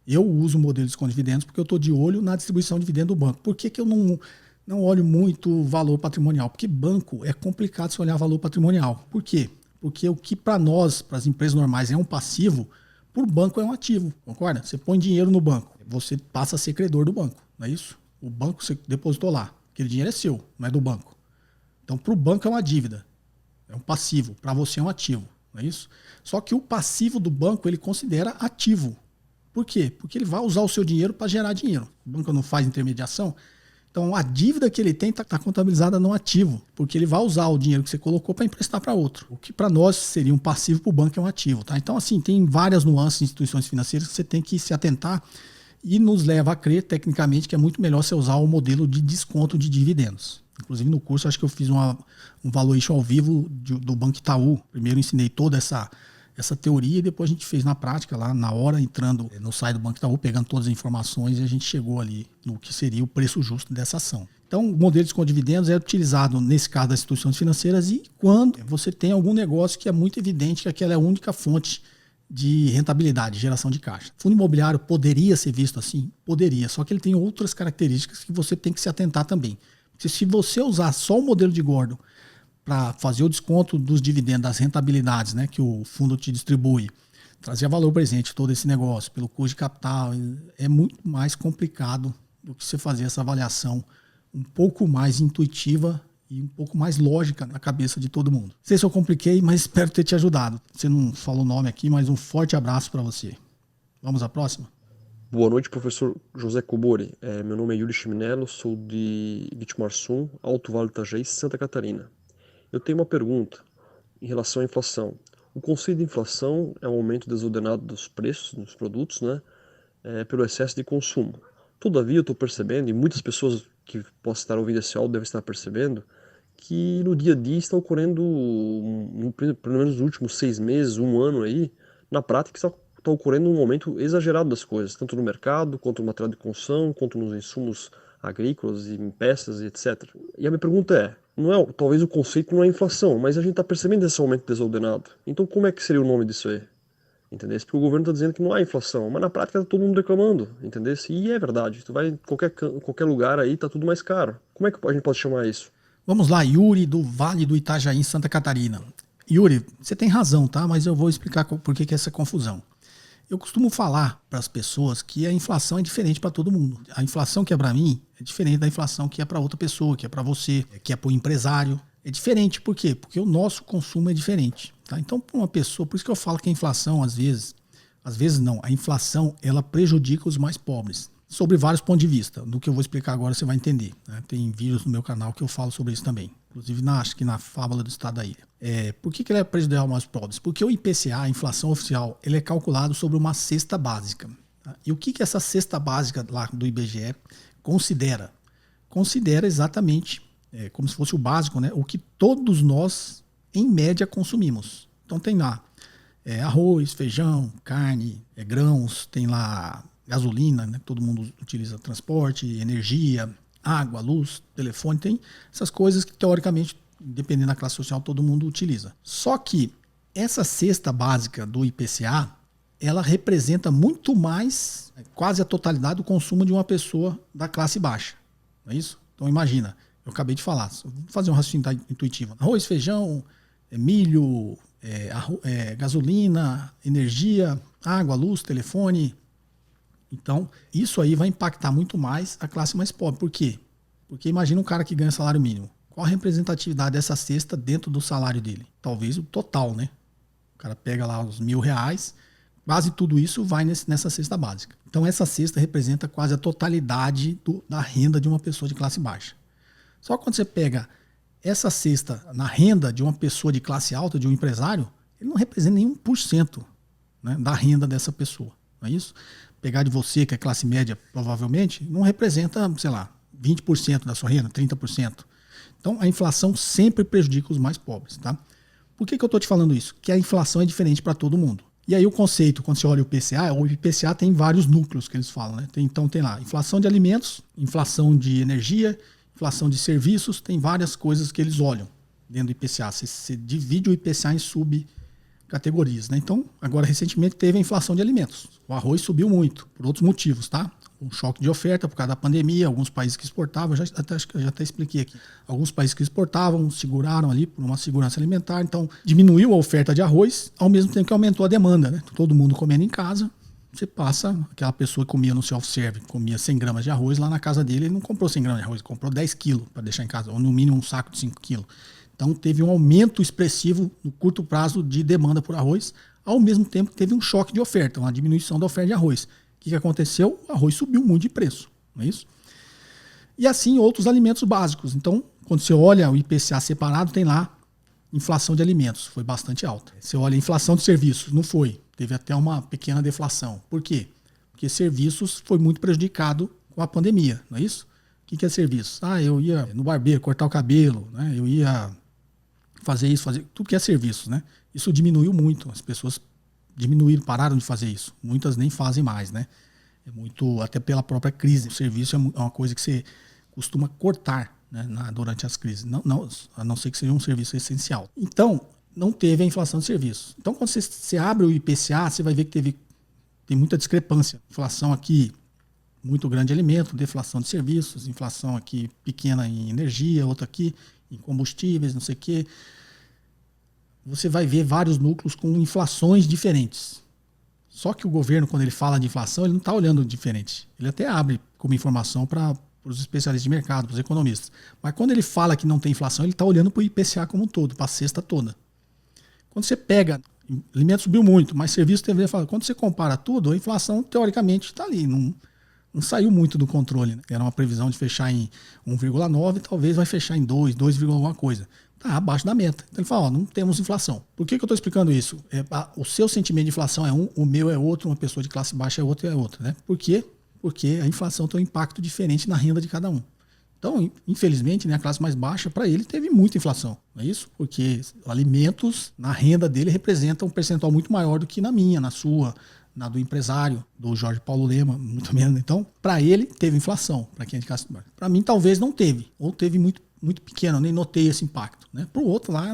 eu uso o modelo de desconto de dividendos porque eu estou de olho na distribuição de dividendo do banco. Por que eu não olho muito o valor patrimonial? Porque banco é complicado se olhar valor patrimonial. Por quê? Porque o que para nós, para as empresas normais, é um passivo, por banco é um ativo, concorda? Você põe dinheiro no banco, você passa a ser credor do banco, não é isso? O banco você depositou lá, aquele dinheiro é seu, não é do banco. Então, para o banco é uma dívida, é um passivo, para você é um ativo, não é isso? Só que o passivo do banco ele considera ativo. Por quê? Porque ele vai usar o seu dinheiro para gerar dinheiro. O banco não faz intermediação. Então, a dívida que ele tem está contabilizada no ativo, porque ele vai usar o dinheiro que você colocou para emprestar para outro. O que para nós seria um passivo, para o banco é um ativo. Tá? Então, assim, tem várias nuances em instituições financeiras que você tem que se atentar e nos leva a crer, tecnicamente, que é muito melhor você usar o modelo de desconto de dividendos. Inclusive, no curso, acho que eu fiz um valuation ao vivo do Banco Itaú. Primeiro, ensinei toda essa teoria e depois a gente fez na prática lá na hora, entrando no site do Banco Itaú, pegando todas as informações e a gente chegou ali no que seria o preço justo dessa ação. Então, o modelo de desconto de dividendos é utilizado nesse caso das instituições financeiras e quando você tem algum negócio que é muito evidente que aquela é a única fonte de rentabilidade, geração de caixa. Fundo imobiliário poderia ser visto assim? Poderia, só que ele tem outras características que você tem que se atentar também. Porque se você usar só o modelo de Gordon para fazer o desconto dos dividendos, das rentabilidades, né, que o fundo te distribui, trazer valor presente todo esse negócio, pelo custo de capital, é muito mais complicado do que você fazer essa avaliação um pouco mais intuitiva e um pouco mais lógica na cabeça de todo mundo. Não sei se eu compliquei, mas espero ter te ajudado. Você não falou o nome aqui, mas um forte abraço para você. Vamos à próxima? Boa noite, professor José Cobori. Meu nome é Yuri Chiminello, sou de Vitimarsum, Alto Vale do Itajaí, Santa Catarina. Eu tenho uma pergunta em relação à inflação. O conceito de inflação é um aumento desordenado dos preços dos produtos, né, pelo excesso de consumo. Todavia, eu estou percebendo, e muitas pessoas que possam estar ouvindo esse áudio devem estar percebendo, que no dia a dia está ocorrendo, pelo menos nos últimos 6 meses, 1 ano aí, na prática está ocorrendo um aumento exagerado das coisas, tanto no mercado, quanto no material de construção, quanto nos insumos agrícolas e em peças e etc. E a minha pergunta talvez o conceito não é inflação, mas a gente está percebendo esse aumento desordenado. Então como é que seria o nome disso aí? Entendeu? Porque o governo está dizendo que não há inflação, mas na prática está todo mundo reclamando, entendeu? E é verdade, tu vai em qualquer lugar aí, está tudo mais caro. Como é que a gente pode chamar isso? Vamos lá, Yuri do Vale do Itajaí, Santa Catarina. Yuri, você tem razão, tá? Mas eu vou explicar por que é essa confusão. Eu costumo falar para as pessoas que a inflação é diferente para todo mundo. A inflação que é para mim é diferente da inflação que é para outra pessoa, que é para você, que é para o empresário. é diferente. Por quê? Porque o nosso consumo é diferente. Tá? Então, para uma pessoa, por isso que eu falo que a inflação, às vezes não, a inflação ela prejudica os mais pobres. Sobre vários pontos de vista. Do que eu vou explicar agora você vai entender. Né? Tem vídeos no meu canal que eu falo sobre isso também. Inclusive, acho que na Fábula do Estado da Ilha. Por que ele é prejudicial aos mais pobres? Porque o IPCA, a inflação oficial, ele é calculado sobre uma cesta básica. Tá? E o que essa cesta básica lá do IBGE considera? Considera exatamente, como se fosse o básico, né? O que todos nós, em média, consumimos. Então tem lá arroz, feijão, carne, grãos, tem lá gasolina, né? Todo mundo utiliza transporte, energia, água, luz, telefone, tem essas coisas que teoricamente, dependendo da classe social, todo mundo utiliza. Só que essa cesta básica do IPCA, ela representa muito mais, quase a totalidade do consumo de uma pessoa da classe baixa. Não é isso? Então imagina, eu acabei de falar, vou fazer um raciocínio intuitivo. Arroz, feijão, milho, gasolina, energia, água, luz, telefone. Então, isso aí vai impactar muito mais a classe mais pobre. Por quê? Porque imagina um cara que ganha salário mínimo. Qual a representatividade dessa cesta dentro do salário dele? Talvez o total, né? O cara pega lá os R$1.000, quase tudo isso vai nessa cesta básica. Então, essa cesta representa quase a totalidade da renda de uma pessoa de classe baixa. Só que quando você pega essa cesta na renda de uma pessoa de classe alta, de um empresário, ele não representa nem 1%, né, da renda dessa pessoa. Não é isso? Pegar de você, que é classe média, provavelmente, não representa, sei lá, 20% da sua renda, 30%. Então, a inflação sempre prejudica os mais pobres, tá? Por que eu estou te falando isso? Que a inflação é diferente para todo mundo. E aí o conceito, quando você olha o IPCA tem vários núcleos que eles falam, né? Então tem lá inflação de alimentos, inflação de energia, inflação de serviços, tem várias coisas que eles olham dentro do IPCA. Você divide o IPCA em subcategorias, né? Então, agora recentemente teve a inflação de alimentos. O arroz subiu muito, por outros motivos, tá? Um choque de oferta por causa da pandemia, alguns países que exportavam, acho que eu já até expliquei aqui. Alguns países que exportavam seguraram ali por uma segurança alimentar, então diminuiu a oferta de arroz, ao mesmo tempo que aumentou a demanda, né? Todo mundo comendo em casa, você passa, aquela pessoa que comia no self-serve, comia 100 gramas de arroz, lá na casa dele ele não comprou 100 gramas de arroz, ele comprou 10 quilos para deixar em casa, ou no mínimo um saco de 5 quilos. Então teve um aumento expressivo no curto prazo de demanda por arroz, ao mesmo tempo que teve um choque de oferta, uma diminuição da oferta de arroz. O que aconteceu? O arroz subiu muito de preço, não é isso? E assim outros alimentos básicos. Então, quando você olha o IPCA separado, tem lá inflação de alimentos, foi bastante alta. Você olha a inflação de serviços, não foi. Teve até uma pequena deflação. Por quê? Porque serviços foi muito prejudicado com a pandemia, não é isso? O que é serviço? Eu ia no barbeiro cortar o cabelo, né? Eu ia fazer isso, tudo que é serviços, né? Isso diminuiu muito, as pessoas pararam de fazer isso. Muitas nem fazem mais, né? É muito, até pela própria crise. O serviço é uma coisa que você costuma cortar, né, durante as crises. A não ser que seja um serviço essencial. Então, não teve a inflação de serviços. Então, quando você abre o IPCA, você vai ver que tem muita discrepância. Inflação aqui muito grande em alimento, deflação de serviços, inflação aqui pequena em energia, outra aqui em combustíveis, não sei o quê. Você vai ver vários núcleos com inflações diferentes. Só que o governo, quando ele fala de inflação, ele não está olhando diferente. Ele até abre como informação para os especialistas de mercado, para os economistas. Mas quando ele fala que não tem inflação, ele está olhando para o IPCA como um todo, para a cesta toda. Quando você pega, alimentos subiu muito, mas serviço teve. Quando você compara tudo, a inflação, teoricamente, está ali. Não saiu muito do controle, né? Era uma previsão de fechar em 1,9, talvez vai fechar em 2 alguma coisa. Está abaixo da meta. Então ele fala, não temos inflação. Por que eu estou explicando isso? O seu sentimento de inflação é um, o meu é outro, uma pessoa de classe baixa é outra e é outra, né? Por quê? Porque a inflação tem um impacto diferente na renda de cada um. Então, infelizmente, né, a classe mais baixa, para ele, teve muita inflação. Não é isso? Porque alimentos, na renda dele, representam um percentual muito maior do que na minha, na sua, na do empresário, do Jorge Paulo Lema, muito menos. Então, para ele, teve inflação, para quem é de classe baixa. Para mim, talvez não teve, ou teve muito pequeno, nem notei esse impacto. Né? Para o outro lá,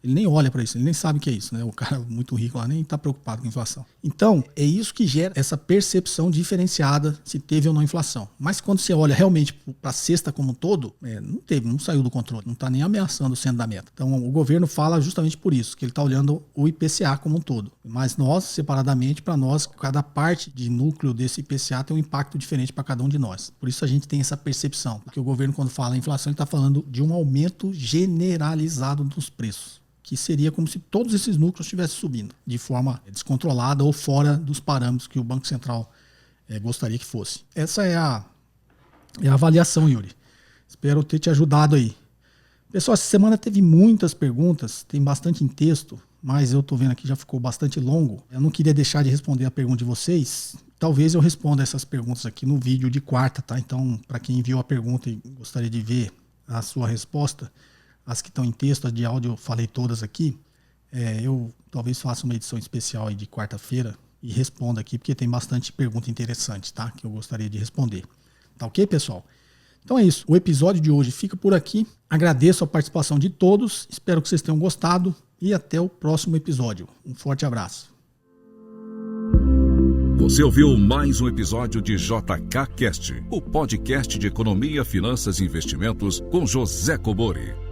Ele nem olha para isso, ele nem sabe o que é isso, né? O cara muito rico lá nem está preocupado com a inflação. Então, é isso que gera essa percepção diferenciada se teve ou não inflação. Mas quando você olha realmente para a cesta como um todo, não saiu do controle, não está nem ameaçando o centro da meta. Então, o governo fala justamente por isso, que ele está olhando o IPCA como um todo. Mas nós, separadamente, para nós, cada parte de núcleo desse IPCA tem um impacto diferente para cada um de nós. Por isso a gente tem essa percepção, porque o governo, quando fala em inflação, ele está falando de um aumento generalizado dos preços, que seria como se todos esses núcleos estivessem subindo de forma descontrolada ou fora dos parâmetros que o Banco Central gostaria que fosse. Essa é a avaliação, Yuri. Espero ter te ajudado aí. Pessoal, essa semana teve muitas perguntas, tem bastante em texto, mas eu estou vendo aqui já ficou bastante longo. Eu não queria deixar de responder a pergunta de vocês. Talvez eu responda essas perguntas aqui no vídeo de quarta, tá? Então, para quem enviou a pergunta e gostaria de ver a sua resposta, as que estão em texto, as de áudio eu falei todas aqui. Eu talvez faça uma edição especial aí de quarta-feira e responda aqui, porque tem bastante pergunta interessante, tá? Que eu gostaria de responder. Tá ok, pessoal? Então é isso. O episódio de hoje fica por aqui. Agradeço a participação de todos. Espero que vocês tenham gostado e até o próximo episódio. Um forte abraço. Você ouviu mais um episódio de JK Cast, o podcast de economia, finanças e investimentos com José Cobori.